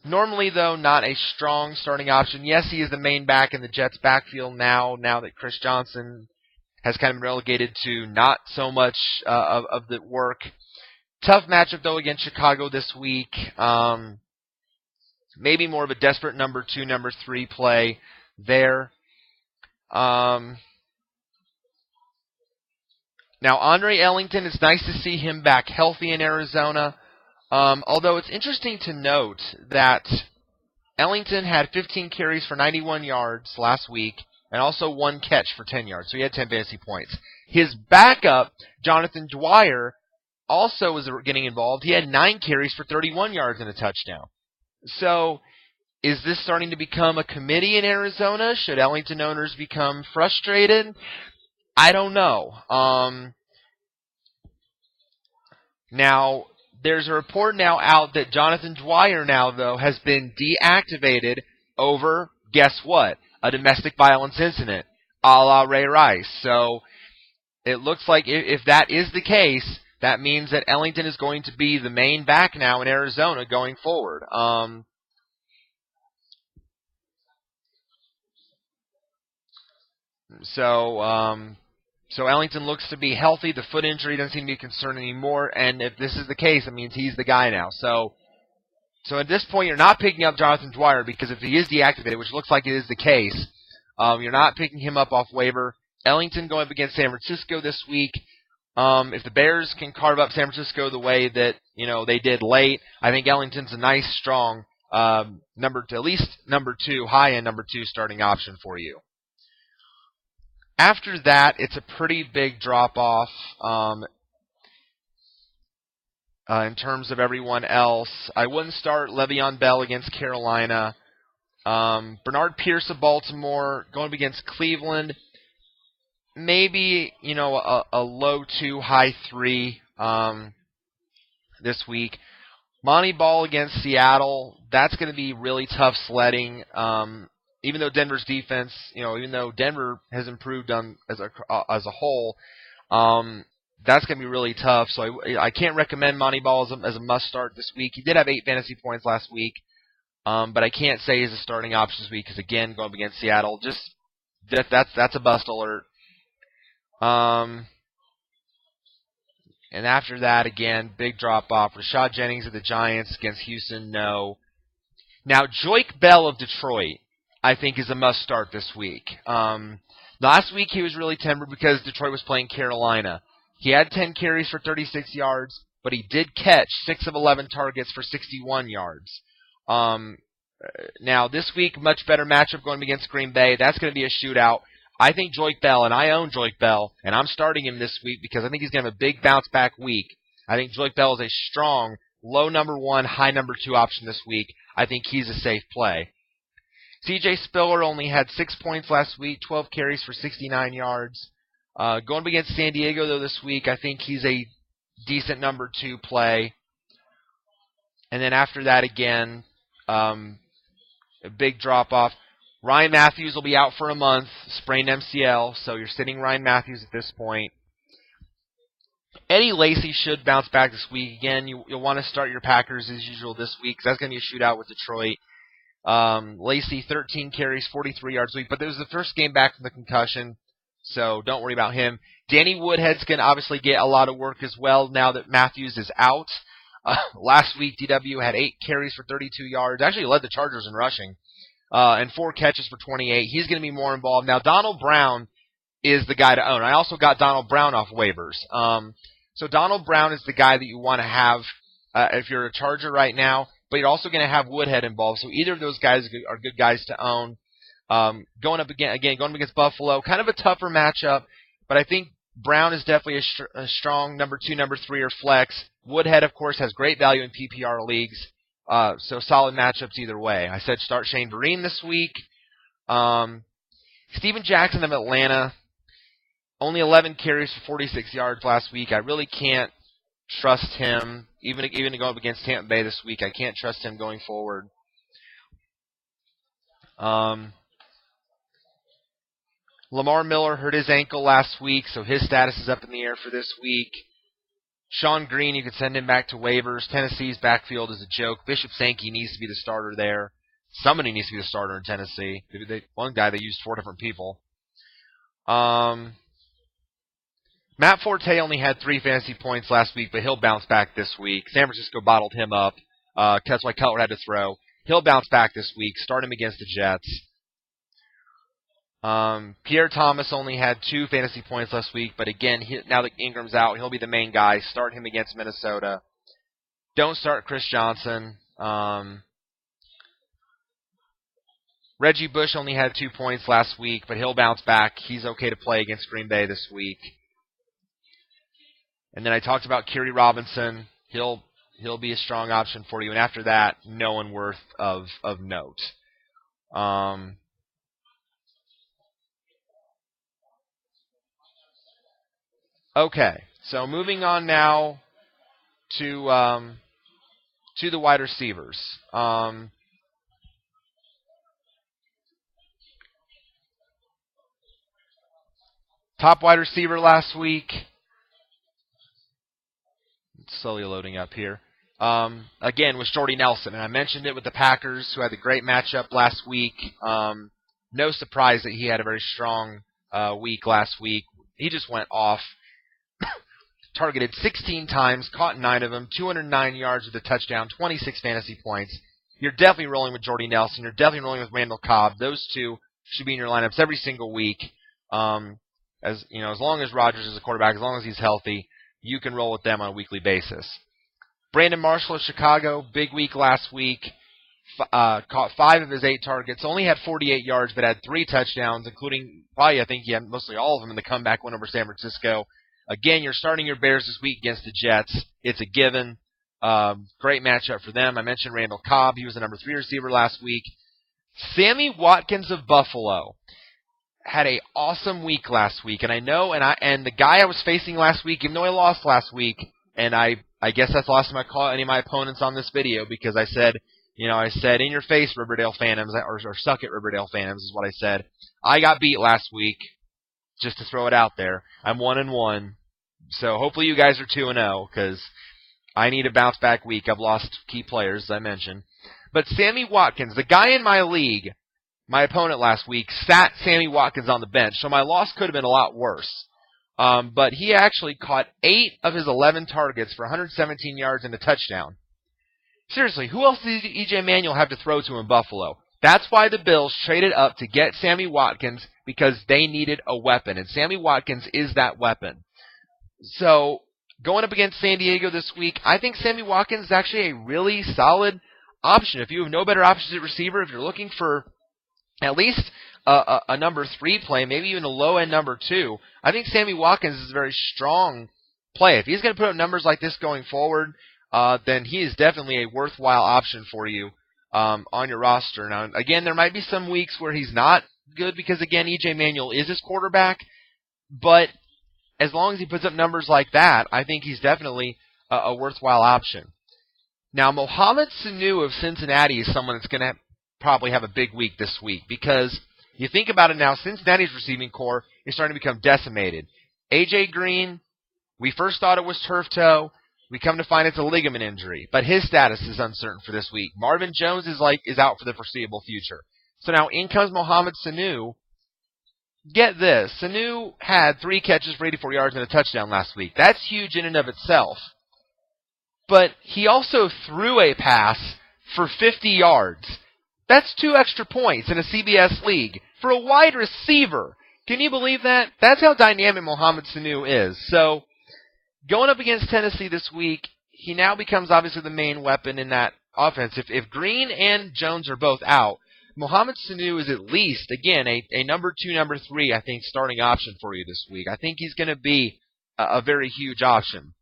Speaker 1: Normally, though, not a strong starting option. Yes, he is the main back in the Jets' backfield now that Chris Johnson has kind of been relegated to not so much of the work. Tough matchup, though, against Chicago this week. Maybe more of a desperate number 2, number 3 play there. Now, Andre Ellington, it's nice to see him back healthy in Arizona. Although it's interesting to note that Ellington had 15 carries for 91 yards last week and also 1 catch for 10 yards. So he had 10 fantasy points. His backup, Jonathan Dwyer, also was getting involved. He had 9 carries for 31 yards and a touchdown. So is this starting to become a committee in Arizona? Should Ellington owners become frustrated? I don't know. Now, there's a report now out that Jonathan Dwyer now, though, has been deactivated over, guess what? A domestic violence incident, a la Ray Rice. So it looks like if that is the case, that means that Ellington is going to be the main back now in Arizona going forward. So Ellington looks to be healthy. The foot injury doesn't seem to be a concern anymore. And if this is the case, it means he's the guy now. So at this point, you're not picking up Jonathan Dwyer because if he is deactivated, which looks like it is the case, you're not picking him up off waiver. Ellington going up against San Francisco this week. If the Bears can carve up San Francisco the way that they did late, I think Ellington's a nice, strong at least number 2, high-end number 2 starting option for you. After that, it's a pretty big drop-off in terms of everyone else. I wouldn't start Le'Veon Bell against Carolina. Bernard Pierce of Baltimore going up against Cleveland. maybe, a low 2, high 3 this week. Monty Ball against Seattle, that's going to be really tough sledding. Even though Denver's defense, even though Denver has improved as a whole, that's going to be really tough. So I can't recommend Monty Ball as a must start this week. He did have 8 fantasy points last week, but I can't say he's a starting option this week because, again, going up against Seattle, just that's a bust alert. And after that, again, big drop-off. Rashad Jennings of the Giants against Houston, no. Now, Joique Bell of Detroit, I think, is a must-start this week. Last week, he was really tempered because Detroit was playing Carolina. He had 10 carries for 36 yards, but he did catch 6 of 11 targets for 61 yards. Now, this week, much better matchup going against Green Bay. That's going to be a shootout. I think Joique Bell, and I own Joique Bell, and I'm starting him this week because I think he's going to have a big bounce-back week. I think Joique Bell is a strong, low number 1, high number 2 option this week. I think he's a safe play. C.J. Spiller only had 6 points last week, 12 carries for 69 yards. Going up against San Diego, though, this week, I think he's a decent number 2 play. And then after that, again, a big drop-off. Ryan Matthews will be out for a month, sprained MCL, so you're sitting Ryan Matthews at this point. Eddie Lacy should bounce back this week. Again, you'll want to start your Packers as usual this week because that's going to be a shootout with Detroit. Lacy, 13 carries, 43 yards a week, but it was the first game back from the concussion, so don't worry about him. Danny Woodhead's going to obviously get a lot of work as well now that Matthews is out. Last week, DW had 8 carries for 32 yards. Actually led the Chargers in rushing. And 4 catches for 28. He's going to be more involved. Now, Donald Brown is the guy to own. I also got Donald Brown off waivers. So Donald Brown is the guy that you want to have if you're a Charger right now, but you're also going to have Woodhead involved. So either of those guys are good guys to own. Going up going up against Buffalo, kind of a tougher matchup, but I think Brown is definitely a strong number 2, number 3, or flex. Woodhead, of course, has great value in PPR leagues. So solid matchups either way. I said start Shane Vereen this week. Steven Jackson of Atlanta, only 11 carries for 46 yards last week. I really can't trust him, even to go up against Tampa Bay this week. I can't trust him going forward. Lamar Miller hurt his ankle last week, so his status is up in the air for this week. Sean Green, you can send him back to waivers. Tennessee's backfield is a joke. Bishop Sankey needs to be the starter there. Somebody needs to be the starter in Tennessee. One guy, they used 4 different people. Matt Forte only had 3 fantasy points last week, but he'll bounce back this week. San Francisco bottled him up. That's why Cutler had to throw. He'll bounce back this week. Start him against the Jets. Pierre Thomas only had 2 fantasy points last week, but again, now that Ingram's out, he'll be the main guy. Start him against Minnesota. Don't start Chris Johnson. Reggie Bush only had 2 points last week, but he'll bounce back. He's okay to play against Green Bay this week. And then I talked about Kerry Robinson. He'll be a strong option for you. And after that, no one worth of note. Okay, so moving on now to the wide receivers. Top wide receiver last week. It's slowly loading up here. Again, was Jordy Nelson, and I mentioned it with the Packers, who had the great matchup last week. No surprise that he had a very strong week last week. He just went off. Targeted 16 times, caught 9 of them, 209 yards with a touchdown, 26 fantasy points. You're definitely rolling with Jordy Nelson. You're definitely rolling with Randall Cobb. Those 2 should be in your lineups every single week. As long as Rodgers is a quarterback, as long as he's healthy, you can roll with them on a weekly basis. Brandon Marshall of Chicago, big week last week. Caught 5 of his 8 targets. Only had 48 yards, but had 3 touchdowns, including probably I think he had mostly all of them in the comeback win over San Francisco. Again, you're starting your Bears this week against the Jets. It's a given. Great matchup for them. I mentioned Randall Cobb. He was the number 3 receiver last week. Sammy Watkins of Buffalo had a awesome week last week, and I know, and the guy I was facing last week, even though I lost last week, and I guess that's the last time I call any of my opponents on this video, because I said, in your face, Riverdale Phantoms, or suck it, Riverdale Phantoms, is what I said. I got beat last week, just to throw it out there. I'm 1-1, so hopefully you guys are 2-0, because I need a bounce back week. I've lost key players, as I mentioned. But Sammy Watkins, the guy in my league, my opponent last week, sat Sammy Watkins on the bench, so my loss could have been a lot worse. But he actually caught 8 of his 11 targets for 117 yards and a touchdown. Seriously, who else did E.J. Manuel have to throw to in Buffalo? That's why the Bills traded up to get Sammy Watkins, because they needed a weapon, and Sammy Watkins is that weapon. So, going up against San Diego this week, I think Sammy Watkins is actually a really solid option. If you have no better options at receiver, if you're looking for at least a number 3 play, maybe even a low-end number 2, I think Sammy Watkins is a very strong play. If he's going to put up numbers like this going forward, then he is definitely a worthwhile option for you on your roster. Now, again, there might be some weeks where he's not good because, again, E.J. Manuel is his quarterback, but as long as he puts up numbers like that, I think he's definitely a worthwhile option. Now, Mohamed Sanu of Cincinnati is someone that's going to probably have a big week this week, because you think about it now, Cincinnati's receiving core is starting to become decimated. A.J. Green, we first thought it was turf toe. We come to find it's a ligament injury, but his status is uncertain for this week. Marvin Jones is out for the foreseeable future. So now in comes Mohamed Sanu. Get this, Sanu had 3 catches for 84 yards and a touchdown last week. That's huge in and of itself. But he also threw a pass for 50 yards. That's 2 extra points in a CBS league for a wide receiver. Can you believe that? That's how dynamic Mohamed Sanu is. So, going up against Tennessee this week, he now becomes obviously the main weapon in that offense. If Green and Jones are both out, Mohamed Sanu is at least, again, a number 2, number 3, I think, starting option for you this week. I think he's going to be a very huge option.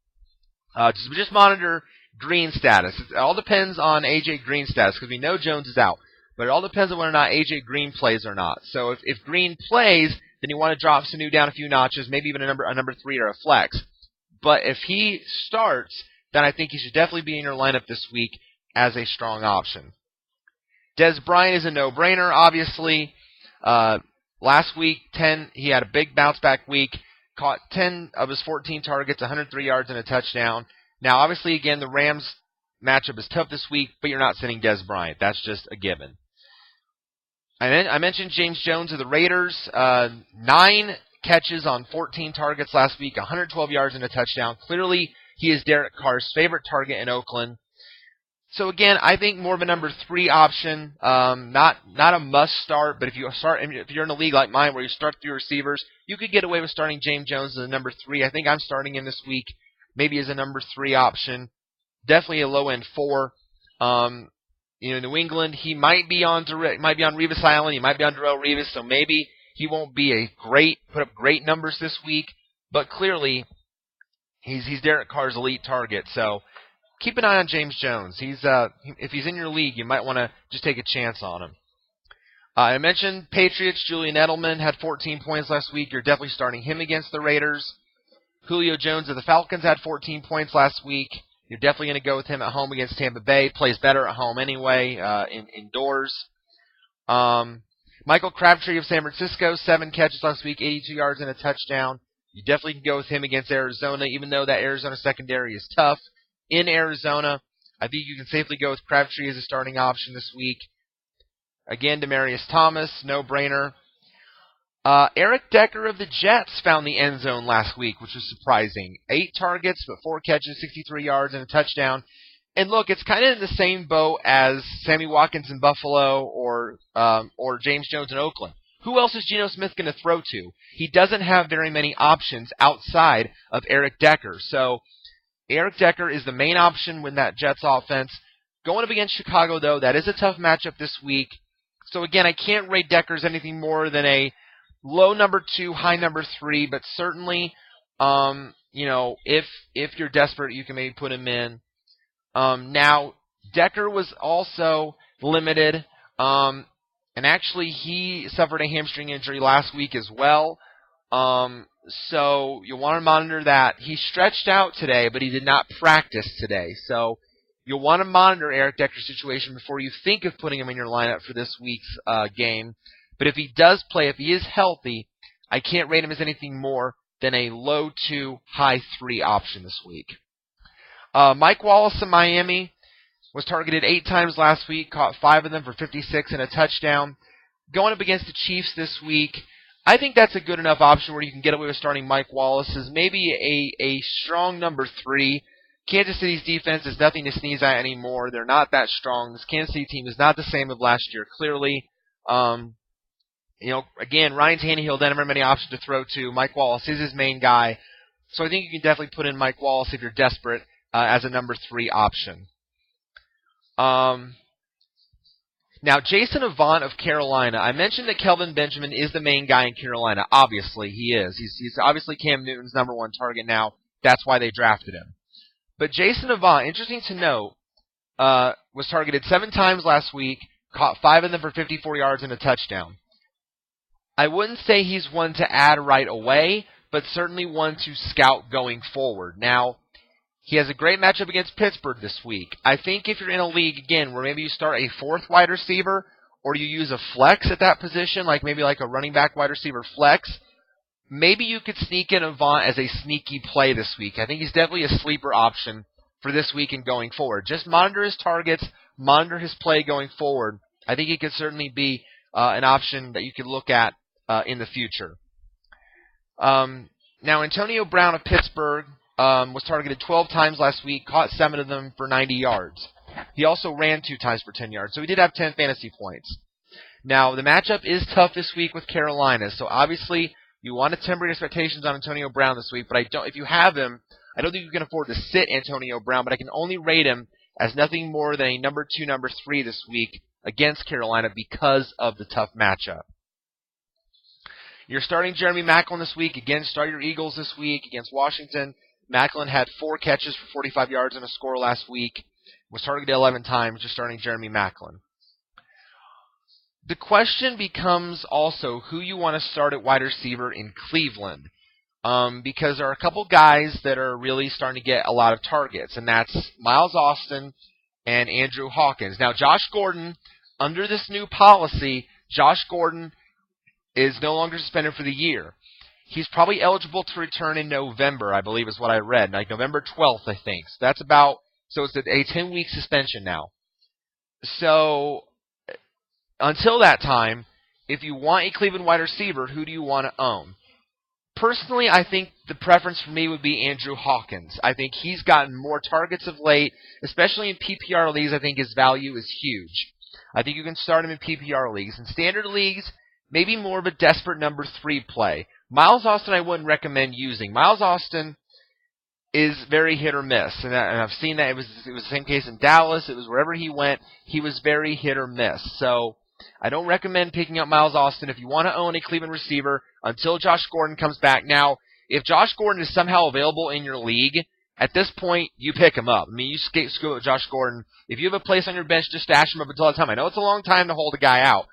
Speaker 1: Just monitor Green's status. It all depends on A.J. Green's status, because we know Jones is out. But it all depends on whether or not A.J. Green plays or not. So if Green plays, then you want to drop Sanu down a few notches, maybe even a number 3 or a flex. But if he starts, then I think he should definitely be in your lineup this week as a strong option. Dez Bryant is a no-brainer, obviously. Last week, he had a big bounce-back week, caught 10 of his 14 targets, 103 yards and a touchdown. Now, obviously, again, the Rams matchup is tough this week, but you're not sitting Dez Bryant. That's just a given. I mentioned James Jones of the Raiders. 9 catches on 14 targets last week, 112 yards and a touchdown. Clearly, he is Derek Carr's favorite target in Oakland. So again, I think more of a number 3 option. Not a must start, but if you're in a league like mine where you start 3 receivers, you could get away with starting James Jones as a number 3. I think I'm starting him this week, maybe as a number 3 option. Definitely a low end 4. New England, he might be on Revis Island, he might be on Darrelle Revis, so maybe he won't be put up great numbers this week, but clearly he's Derek Carr's elite target. So keep an eye on James Jones. If he's in your league, you might want to just take a chance on him. I mentioned Patriots. Julian Edelman had 14 points last week. You're definitely starting him against the Raiders. Julio Jones of the Falcons had 14 points last week. You're definitely going to go with him at home against Tampa Bay. Plays better at home anyway, indoors. Michael Crabtree of San Francisco, 7 catches last week, 82 yards and a touchdown. You definitely can go with him against Arizona, even though that Arizona secondary is tough. In Arizona, I think you can safely go with Crabtree as a starting option this week. Again, Demaryius Thomas, no-brainer. Eric Decker of the Jets found the end zone last week, which was surprising. 8 targets, but 4 catches, 63 yards, and a touchdown. And look, it's kind of in the same boat as Sammy Watkins in Buffalo or James Jones in Oakland. Who else is Geno Smith going to throw to? He doesn't have very many options outside of Eric Decker. So Eric Decker is the main option with that Jets offense. Going up against Chicago, though, that is a tough matchup this week. So again, I can't rate Decker as anything more than a low number 2, high number 3, but certainly, if you're desperate, you can maybe put him in. Now, Decker was also limited, and And actually, he suffered a hamstring injury last week as well. So you'll want to monitor that. He stretched out today, but he did not practice today. So you'll want to monitor Eric Decker's situation before you think of putting him in your lineup for this week's game. But if he does play, if he is healthy, I can't rate him as anything more than a low 2, high 3 option this week. Mike Wallace in Miami was targeted 8 times last week, caught 5 of them for 56 and a touchdown. Going up against the Chiefs this week, I think that's a good enough option where you can get away with starting Mike Wallace as maybe a strong number 3. Kansas City's defense is nothing to sneeze at anymore. They're not that strong. This Kansas City team is not the same as last year, clearly. Again, Ryan Tannehill doesn't have many options to throw to. Mike Wallace is his main guy. So I think you can definitely put in Mike Wallace if you're desperate as a number 3 option. Now, Jason Avant of Carolina. I mentioned that Kelvin Benjamin is the main guy in Carolina. Obviously, he is. He's obviously Cam Newton's number 1 target now. That's why they drafted him. But Jason Avant, interesting to note, was targeted 7 times last week, caught 5 of them for 54 yards and a touchdown. I wouldn't say he's one to add right away, but certainly one to scout going forward. Now, he has a great matchup against Pittsburgh this week. I think if you're in a league, again, where maybe you start a 4th wide receiver, or you use a flex at that position, maybe like a running back wide receiver flex, maybe you could sneak in Avant as a sneaky play this week. I think he's definitely a sleeper option for this week and going forward. Just monitor his targets, monitor his play going forward. I think he could certainly be an option that you could look at in the future. Now, Antonio Brown of Pittsburgh was targeted 12 times last week, caught 7 of them for 90 yards. He also ran 2 times for 10 yards, so he did have 10 fantasy points. Now, the matchup is tough this week with Carolina, so obviously you want to temper your expectations on Antonio Brown this week, but if you have him, I don't think you can afford to sit Antonio Brown, but I can only rate him as nothing more than a number 2, number 3 this week against Carolina because of the tough matchup. You're starting Jeremy Maclin this week. Again, start your Eagles this week against Washington. Maclin had 4 catches for 45 yards and a score last week. Was targeted 11 times, just starting Jeremy Maclin. The question becomes also who you want to start at wide receiver in Cleveland. Because there are a couple guys that are really starting to get a lot of targets, and that's Miles Austin and Andrew Hawkins. Now, Josh Gordon, under this new policy, Josh Gordon is no longer suspended for the year. He's probably eligible to return in November, I believe is what I read. November 12th, I think. So it's a 10-week suspension now. So until that time, if you want a Cleveland wide receiver, who do you want to own? Personally, I think the preference for me would be Andrew Hawkins. I think he's gotten more targets of late, especially in PPR leagues. I think his value is huge. I think you can start him in PPR leagues. In standard leagues, maybe more of a desperate number 3 play. Miles Austin I wouldn't recommend using. Miles Austin is very hit or miss, and I've seen that. It was the same case in Dallas. It was wherever he went, he was very hit or miss. So I don't recommend picking up Miles Austin if you want to own a Cleveland receiver until Josh Gordon comes back. Now, if Josh Gordon is somehow available in your league, at this point, you pick him up. I mean, you scoot with Josh Gordon. If you have a place on your bench, just stash him up until that time. I know it's a long time to hold a guy out,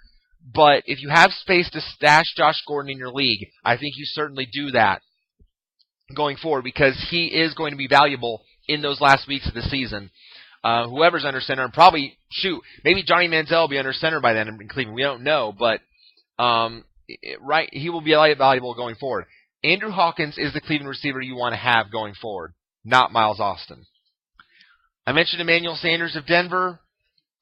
Speaker 1: but if you have space to stash Josh Gordon in your league, I think you certainly do that going forward because he is going to be valuable in those last weeks of the season. Whoever's under center, and probably, maybe Johnny Manziel will be under center by then in Cleveland. We don't know, but he will be valuable going forward. Andrew Hawkins is the Cleveland receiver you want to have going forward, not Miles Austin. I mentioned Emmanuel Sanders of Denver.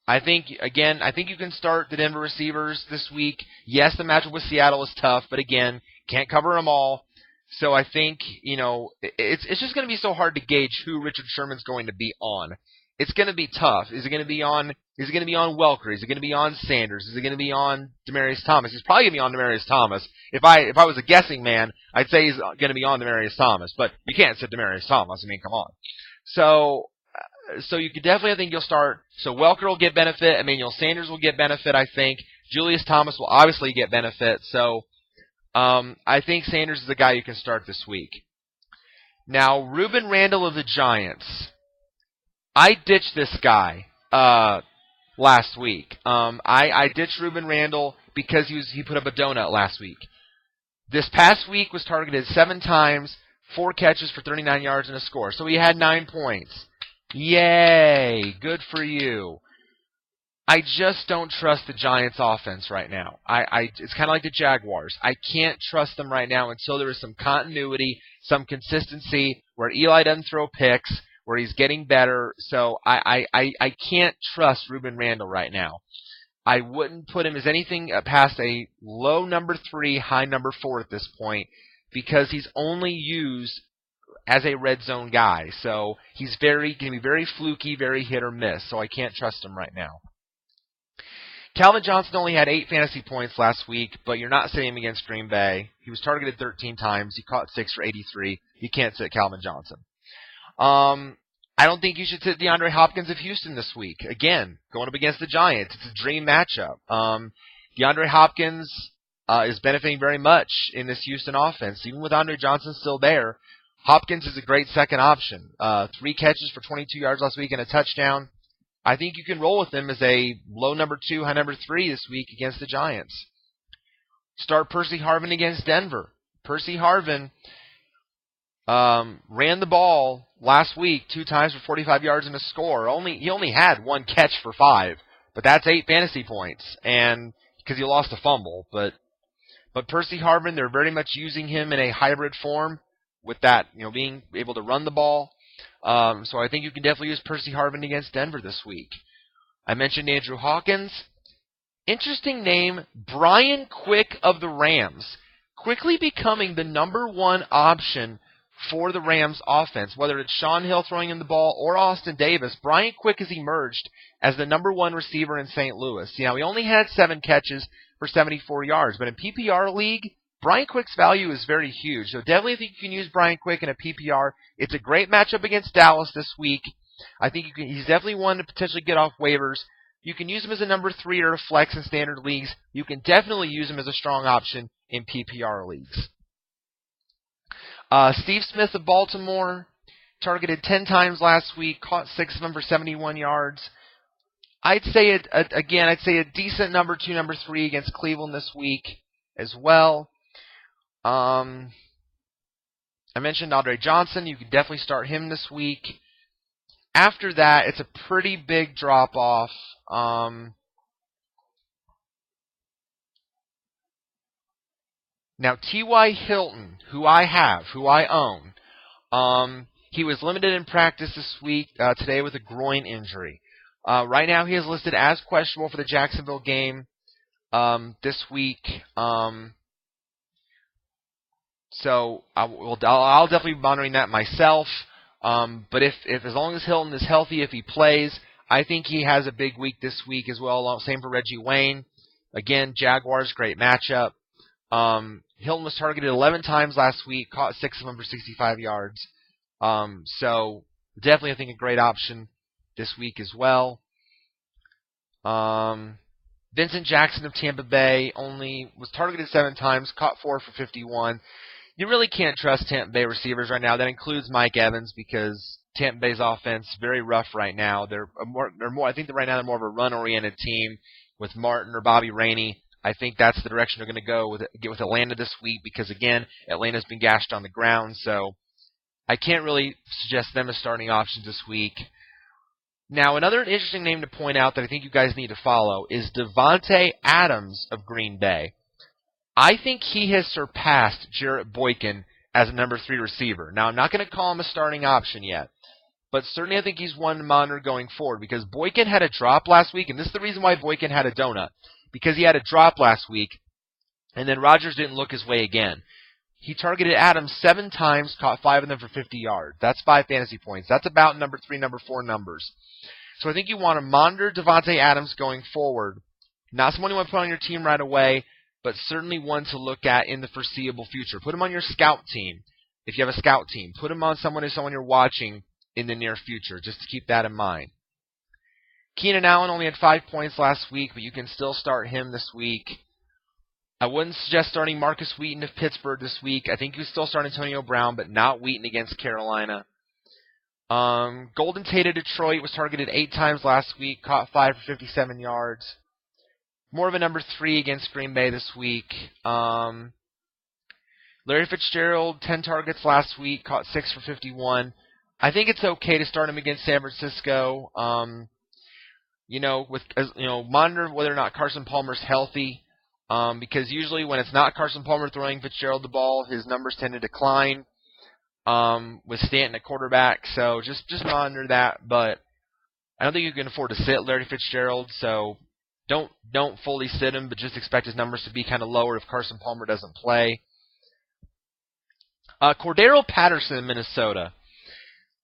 Speaker 1: I think you can start the Denver receivers this week. Yes, the matchup with Seattle is tough, but again, can't cover them all. So I think, it's just going to be so hard to gauge who Richard Sherman's going to be on. It's going to be tough. Is it going to be on Welker? Is it going to be on Sanders? Is it going to be on Demaryius Thomas? He's probably going to be on Demaryius Thomas. If I was a guessing man, I'd say he's going to be on Demaryius Thomas, but you can't sit Demaryius Thomas. I mean, come on. So you could definitely, I think you'll start. So Welker will get benefit. Emmanuel Sanders will get benefit, I think. Julius Thomas will obviously get benefit. So I think Sanders is the guy you can start this week. Now, Ruben Randall of the Giants. I ditched this guy last week. I ditched Ruben Randle because he put up a donut last week. This past week was targeted 7 times, 4 catches for 39 yards and a score. So he had 9 points. Yay! Good for you. I just don't trust the Giants' offense right now. It's kind of like the Jaguars. I can't trust them right now until there is some continuity, some consistency, where Eli doesn't throw picks, where he's getting better. So I can't trust Ruben Randle right now. I wouldn't put him as anything past a low number 3, high number 4 at this point, because he's only used as a red zone guy. So he's going to be very fluky, very hit or miss. So I can't trust him right now. Calvin Johnson only had 8 fantasy points last week, but you're not sitting him against Green Bay. He was targeted 13 times. He caught 6 for 83. You can't sit Calvin Johnson. I don't think you should sit DeAndre Hopkins of Houston this week. Again, going up against the Giants. It's a dream matchup. DeAndre Hopkins is benefiting very much in this Houston offense. Even with Andre Johnson still there, Hopkins is a great second option. 3 catches for 22 yards last week and a touchdown. I think you can roll with him as a low number 2, high number 3 this week against the Giants. Start Percy Harvin against Denver. Percy Harvin ran the ball last week 2 times for 45 yards and a score. He only had 1 catch for 5, but that's 8 fantasy points, and because he lost a fumble. But Percy Harvin, they're very much using him in a hybrid form with that, being able to run the ball. So I think you can definitely use Percy Harvin against Denver this week. I mentioned Andrew Hawkins. Interesting name, Brian Quick of the Rams. Quickly becoming the number 1 option for the Rams offense. Whether it's Sean Hill throwing in the ball or Austin Davis, Brian Quick has emerged as the number 1 receiver in St. Louis. He only had 7 catches for 74 yards, but in PPR league, Brian Quick's value is very huge. So definitely think you can use Brian Quick in a PPR. It's a great matchup against Dallas this week. I think he's definitely one to potentially get off waivers. You can use him as a number 3 or a flex in standard leagues. You can definitely use him as a strong option in PPR leagues. Steve Smith of Baltimore, targeted 10 times last week, caught 6 of them for 71 yards. I'd say a decent number 2, number 3 against Cleveland this week as well. I mentioned Andre Johnson. You could definitely start him this week. After that, it's a pretty big drop-off. Now, T.Y. Hilton, who I own, he was limited in practice this week, today with a groin injury. Right now, he is listed as questionable for the Jacksonville game this week. So I'll definitely be monitoring that myself. But if as long as Hilton is healthy, if he plays, I think he has a big week this week as well. Same for Reggie Wayne. Again, Jaguars, great matchup. Hilton was targeted 11 times last week, caught 6 of them for 65 yards. So definitely, I think, a great option this week as well. Vincent Jackson of Tampa Bay only was targeted 7 times, caught 4 for 51. You really can't trust Tampa Bay receivers right now. That includes Mike Evans, because Tampa Bay's offense very rough right now. They're more. I think that right now they're more of a run-oriented team with Martin or Bobby Rainey. I think that's the direction they're going to go with Atlanta this week, because again, Atlanta's been gashed on the ground. So I can't really suggest them as starting options this week. Now, another interesting name to point out that I think you guys need to follow is Devontae Adams of Green Bay. I think he has surpassed Jarrett Boykin as a number 3 receiver. Now, I'm not going to call him a starting option yet, but certainly I think he's one to monitor going forward, because Boykin had a drop last week, and this is the reason why Boykin had a donut, because he had a drop last week, and then Rodgers didn't look his way again. He targeted Adams 7 times, caught 5 of them for 50 yards. That's 5 fantasy points. That's about number 3, number 4 numbers. So I think you want to monitor Devontae Adams going forward. Not someone you want to put on your team right away, but certainly one to look at in the foreseeable future. Put him on your scout team, if you have a scout team. Put him on someone you're watching in the near future, just to keep that in mind. Keenan Allen only had 5 points last week, but you can still start him this week. I wouldn't suggest starting Marcus Wheaton of Pittsburgh this week. I think you still start Antonio Brown, but not Wheaton against Carolina. Golden Tate of Detroit was targeted 8 times last week, caught 5 for 57 yards. More of a number 3 against Green Bay this week. Larry Fitzgerald, 10 targets last week, caught 6 for 51. I think it's okay to start him against San Francisco. Monitor whether or not Carson Palmer's healthy, because usually when it's not Carson Palmer throwing Fitzgerald the ball, his numbers tend to decline. With Stanton at quarterback, so just monitor that. But I don't think you can afford to sit Larry Fitzgerald, so don't fully sit him, but just expect his numbers to be kind of lower if Carson Palmer doesn't play. Cordero Patterson in Minnesota.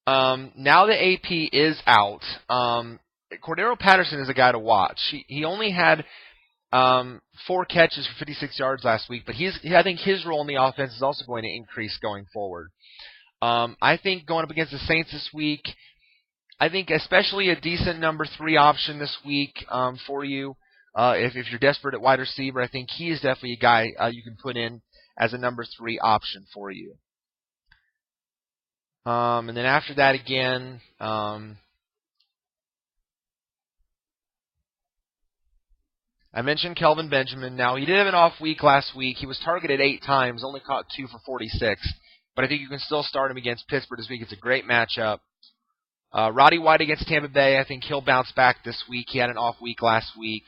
Speaker 1: Now the AP is out. Cordero Patterson is a guy to watch. He only had 4 catches for 56 yards last week, but I think his role in the offense is also going to increase going forward. I think going up against the Saints this week, I think especially a decent number 3 option this week for you. If you're desperate at wide receiver, I think he is definitely a guy you can put in as a number 3 option for you. And then after that again, I mentioned Kelvin Benjamin. Now, he did have an off week last week. He was targeted 8 times, only caught 2 for 46. But I think you can still start him against Pittsburgh this week. It's a great matchup. Roddy White against Tampa Bay. I think he'll bounce back this week. He had an off week last week.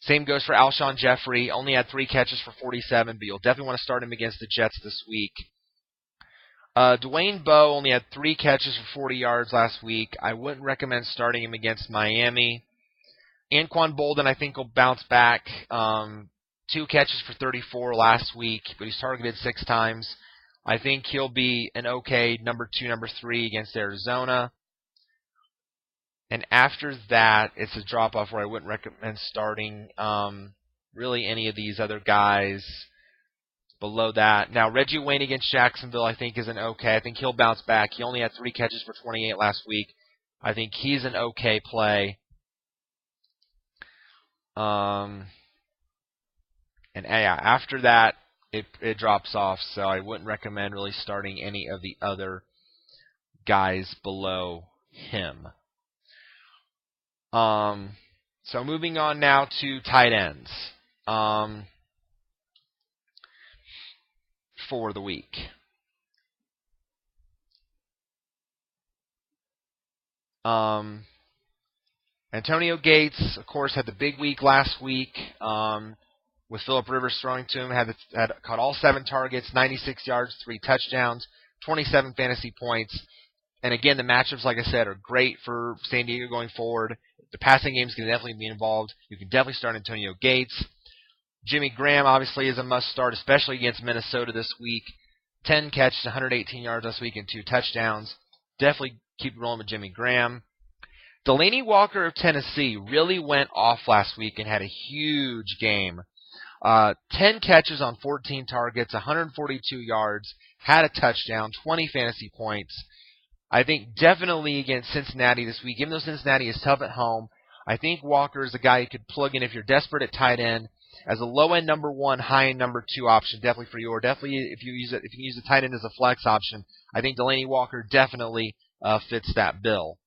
Speaker 1: Same goes for Alshon Jeffrey. Only had 3 catches for 47, but you'll definitely want to start him against the Jets this week. Dwayne Bowe only had 3 catches for 40 yards last week. I wouldn't recommend starting him against Miami. Anquan Bolden, I think, will bounce back. 2 catches for 34 last week, but he's targeted 6 times. I think he'll be an okay number 2, number 3 against Arizona. And after that, it's a drop-off where I wouldn't recommend starting really any of these other guys below that. Now, Reggie Wayne against Jacksonville, I think, is an okay. I think he'll bounce back. He only had 3 catches for 28 last week. I think he's an okay play. And yeah, after that, it drops off, so I wouldn't recommend really starting any of the other guys below him. So moving on now to tight ends for the week. Antonio Gates, of course, had the big week last week. With Phillip Rivers throwing to him, had caught all 7 targets, 96 yards, 3 touchdowns, 27 fantasy points. And again, the matchups, like I said, are great for San Diego going forward. The passing game is going to definitely be involved. You can definitely start Antonio Gates. Jimmy Graham, obviously, is a must-start, especially against Minnesota this week. 10 catches, 118 yards this week, and 2 touchdowns. Definitely keep rolling with Jimmy Graham. Delaney Walker of Tennessee really went off last week and had a huge game. 10 catches on 14 targets, 142 yards, had a touchdown, 20 fantasy points. I think definitely against Cincinnati this week, even though Cincinnati is tough at home, I think Walker is a guy you could plug in if you're desperate at tight end as a low-end number 1, high-end number 2 option, definitely for you. Or definitely if you can use the tight end as a flex option, I think Delaney Walker definitely fits that bill.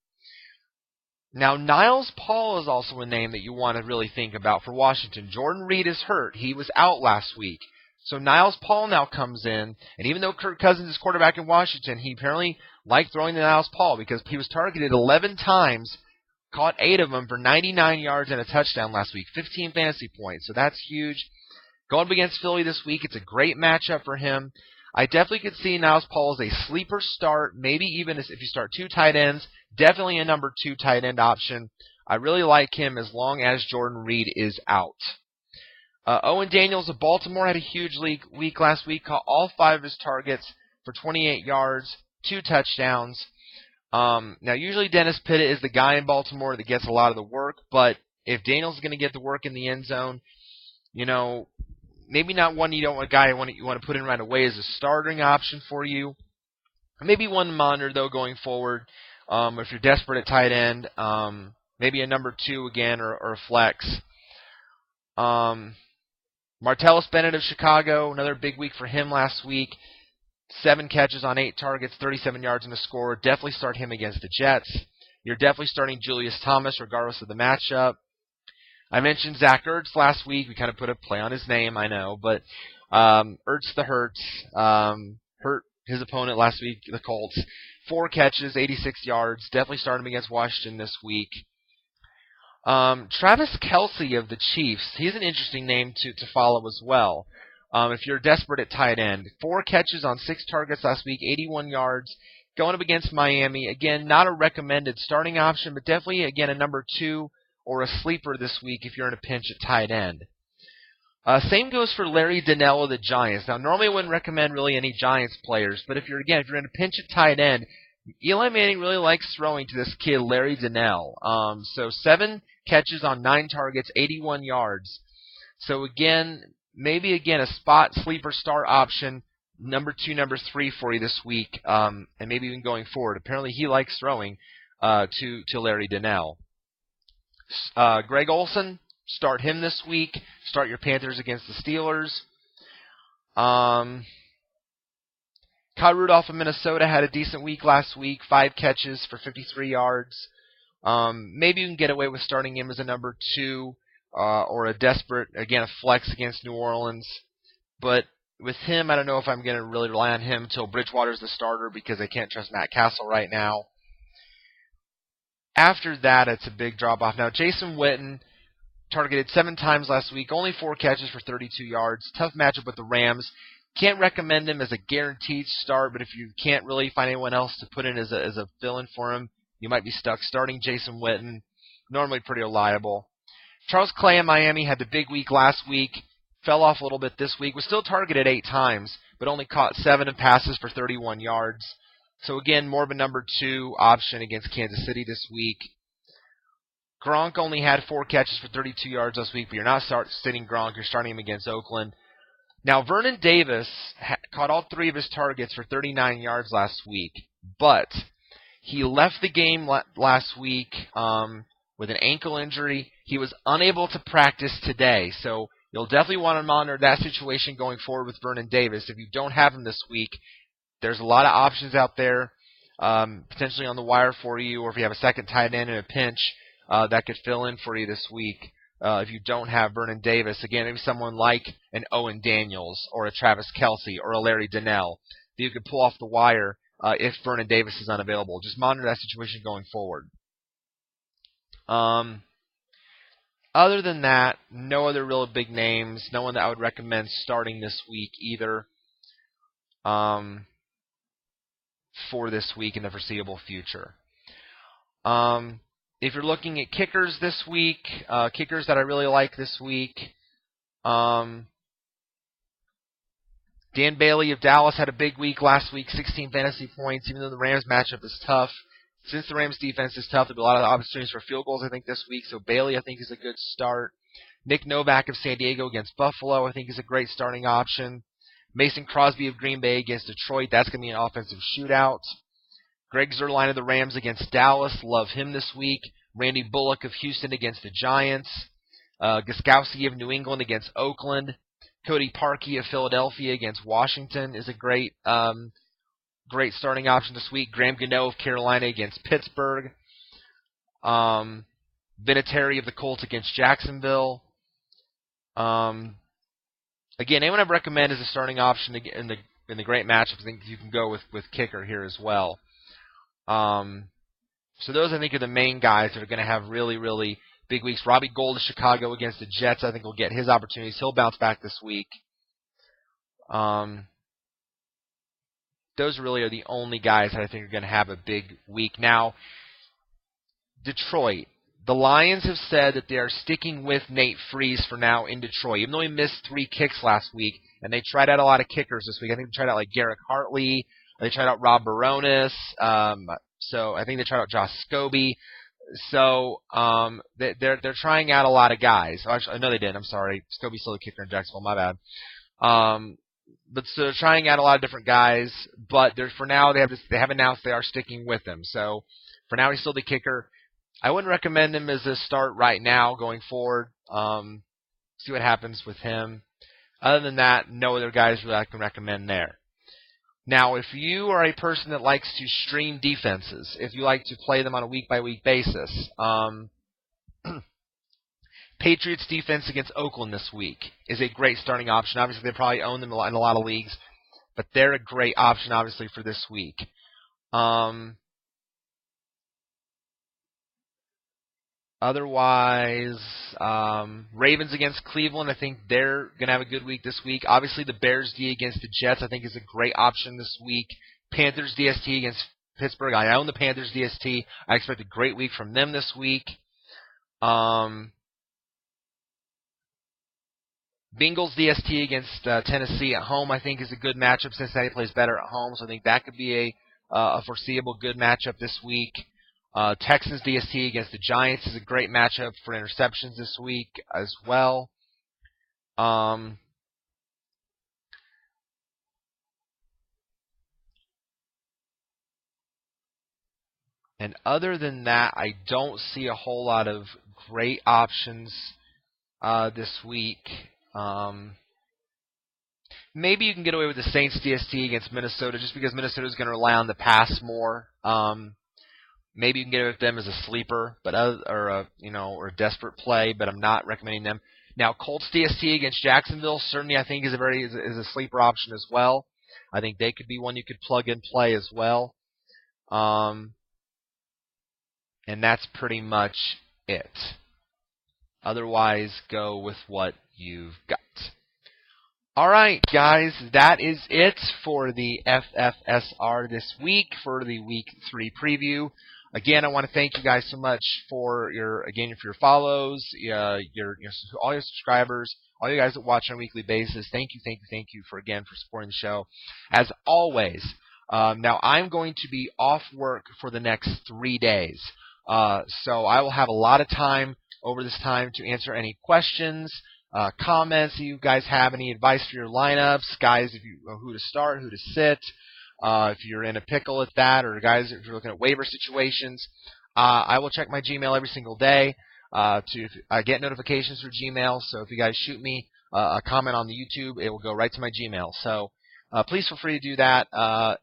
Speaker 1: Now, Niles Paul is also a name that you want to really think about for Washington. Jordan Reed is hurt. He was out last week. So Niles Paul now comes in, and even though Kirk Cousins is quarterback in Washington, he apparently liked throwing to Niles Paul because he was targeted 11 times, caught 8 of them for 99 yards and a touchdown last week, 15 fantasy points. So that's huge. Going up against Philly this week, it's a great matchup for him. I definitely could see Niles Paul as a sleeper start, maybe even if you start 2 tight ends, definitely a number 2 tight end option. I really like him as long as Jordan Reed is out. Owen Daniels of Baltimore had a huge week last week, caught all 5 of his targets for 28 yards, 2 touchdowns. Now, usually Dennis Pitta is the guy in Baltimore that gets a lot of the work, but if Daniels is going to get the work in the end zone, maybe not one you want to put in right away as a starting option for you. Maybe one to monitor, though, going forward. If you're desperate at tight end, maybe a number 2 again or a flex. Martellus Bennett of Chicago, another big week for him last week. 7 catches on 8 targets, 37 yards in the score. Definitely start him against the Jets. You're definitely starting Julius Thomas regardless of the matchup. I mentioned Zach Ertz last week. We kind of put a play on his name, I know, but Ertz the Hurts hurt his opponent last week, the Colts. 4 catches, 86 yards. Definitely start him against Washington this week. Travis Kelce of the Chiefs, he's an interesting name to follow as well. If you're desperate at tight end. 4 catches on 6 targets last week, 81 yards. Going up against Miami. Again, not a recommended starting option, but definitely, again, a number 2 or a sleeper this week if you're in a pinch at tight end. Same goes for Larry Donnell of the Giants. Now, normally I wouldn't recommend really any Giants players, but if you're in a pinch at tight end, Eli Manning really likes throwing to this kid, Larry Donnell. So 7 catches on 9 targets, 81 yards. So again, maybe a spot sleeper start option, number 2, number 3 for you this week, and maybe even going forward. Apparently he likes throwing to Larry Donnell. Greg Olsen, start him this week. Start your Panthers against the Steelers. Kyle Rudolph of Minnesota had a decent week last week. 5 catches for 53 yards. Maybe you can get away with starting him as a number 2 or a desperate, again, a flex against New Orleans. But with him, I don't know if I'm going to really rely on him until Bridgewater's the starter because I can't trust Matt Cassel right now. After that, it's a big drop-off. Now, Jason Witten targeted 7 times last week, only 4 catches for 32 yards. Tough matchup with the Rams. Can't recommend him as a guaranteed start, but if you can't really find anyone else to put in as a fill-in for him, you might be stuck starting Jason Witten. Normally pretty reliable. Charles Clay in Miami had the big week last week. Fell off a little bit this week. Was still targeted 8 times, but only caught 7 passes for 31 yards. So again, more of a number 2 option against Kansas City this week. Gronk only had 4 catches for 32 yards last week, but you're not sitting Gronk. You're starting him against Oakland. Now, Vernon Davis caught all 3 of his targets for 39 yards last week, but he left the game last week with an ankle injury. He was unable to practice today, so you'll definitely want to monitor that situation going forward with Vernon Davis. If you don't have him this week, there's a lot of options out there, potentially on the wire for you, or if you have a second tight end in a pinch, that could fill in for you this week. If you don't have Vernon Davis, again, maybe someone like an Owen Daniels or a Travis Kelce or a Larry Donnell that you could pull off the wire if Vernon Davis is unavailable. Just monitor that situation going forward. Other than that, no other real big names. No one that I would recommend starting this week either. For this week in the foreseeable future. If you're looking at kickers this week, kickers that I really like this week, Dan Bailey of Dallas had a big week last week, 16 fantasy points, even though the Rams matchup is tough. Since the Rams defense is tough, there'll be a lot of opportunities for field goals, I think, this week, so Bailey, I think, is a good start. Nick Novak of San Diego against Buffalo, I think, is a great starting option. Mason Crosby of Green Bay against Detroit. That's going to be an offensive shootout. Greg Zuerlein of the Rams against Dallas. Love him this week. Randy Bullock of Houston against the Giants. Gostkowski of New England against Oakland. Cody Parkey of Philadelphia against Washington is a great starting option this week. Graham Gano of Carolina against Pittsburgh. Vinatieri of the Colts against Jacksonville. Again, anyone I'd recommend as a starting option in the great matchups. I think you can go with kicker here as well. So those, I think, are the main guys that are going to have really, really big weeks. Robbie Gould of Chicago against the Jets, I think, will get his opportunities. He'll bounce back this week. Those really are the only guys that I think are going to have a big week. Now, Detroit. The Lions have said that they are sticking with Nate Freeze for now in Detroit, even though he missed 3 kicks last week, and they tried out a lot of kickers this week. I think they tried out like Garrett Hartley, they tried out Rob Baronis, so I think they tried out Josh Scobie. So they're trying out a lot of guys. Actually, no, they didn't. I'm sorry, Scobie's still a kicker in Jacksonville. My bad. But so they're trying out a lot of different guys, but for now they have announced they are sticking with him. So for now he's still the kicker. I wouldn't recommend him as a start right now going forward. See what happens with him. Other than that, no other guys that I can recommend there. Now, if you are a person that likes to stream defenses, if you like to play them on a week-by-week basis, Patriots defense against Oakland this week is a great starting option. Obviously, they probably own them in a lot of leagues, but they're a great option, obviously, for this week. Otherwise, Ravens against Cleveland, I think they're going to have a good week this week. Obviously, the Bears D against the Jets, I think, is a great option this week. Panthers DST against Pittsburgh. I own the Panthers DST. I expect a great week from them this week. Bengals DST against Tennessee at home, I think, is a good matchup. Cincinnati plays better at home, so I think that could be a foreseeable good matchup this week. Texans DST against the Giants is a great matchup for interceptions this week as well. And other than that, I don't see a whole lot of great options this week. Maybe you can get away with the Saints DST against Minnesota just because Minnesota is going to rely on the pass more. Maybe you can get away with them as a sleeper, but or a desperate play, but I'm not recommending them. Now, Colts DST against Jacksonville certainly I think is a sleeper option as well. I think they could be one you could plug and play as well. And that's pretty much it. Otherwise, go with what you've got. All right, guys, that is it for the FFSR this week for the Week 3 preview. Again, I want to thank you guys so much for your follows, all your subscribers, all you guys that watch on a weekly basis. Thank you for supporting the show. As always, now I'm going to be off work for the next 3 days, so I will have a lot of time over this time to answer any questions, comments. If you guys have any advice for your lineups, guys, who to start, who to sit. If you're in a pickle at that, or guys, if you're looking at waiver situations, I will check my Gmail every single day. I get notifications through Gmail, so if you guys shoot me a comment on the YouTube, it will go right to my Gmail. So please feel free to do that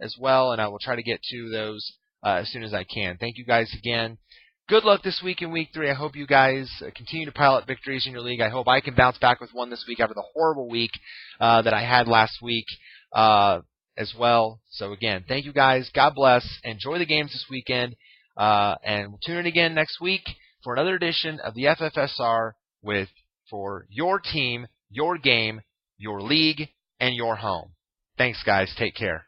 Speaker 1: as well, and I will try to get to those as soon as I can. Thank you guys again. Good luck this week in Week 3. I hope you guys continue to pile up victories in your league. I hope I can bounce back with one this week after the horrible week that I had last week. As well. So again, thank you guys. God bless. Enjoy the games this weekend. And we'll tune in again next week for another edition of the FFSR for your team, your game, your league, and your home. Thanks, guys. Take care.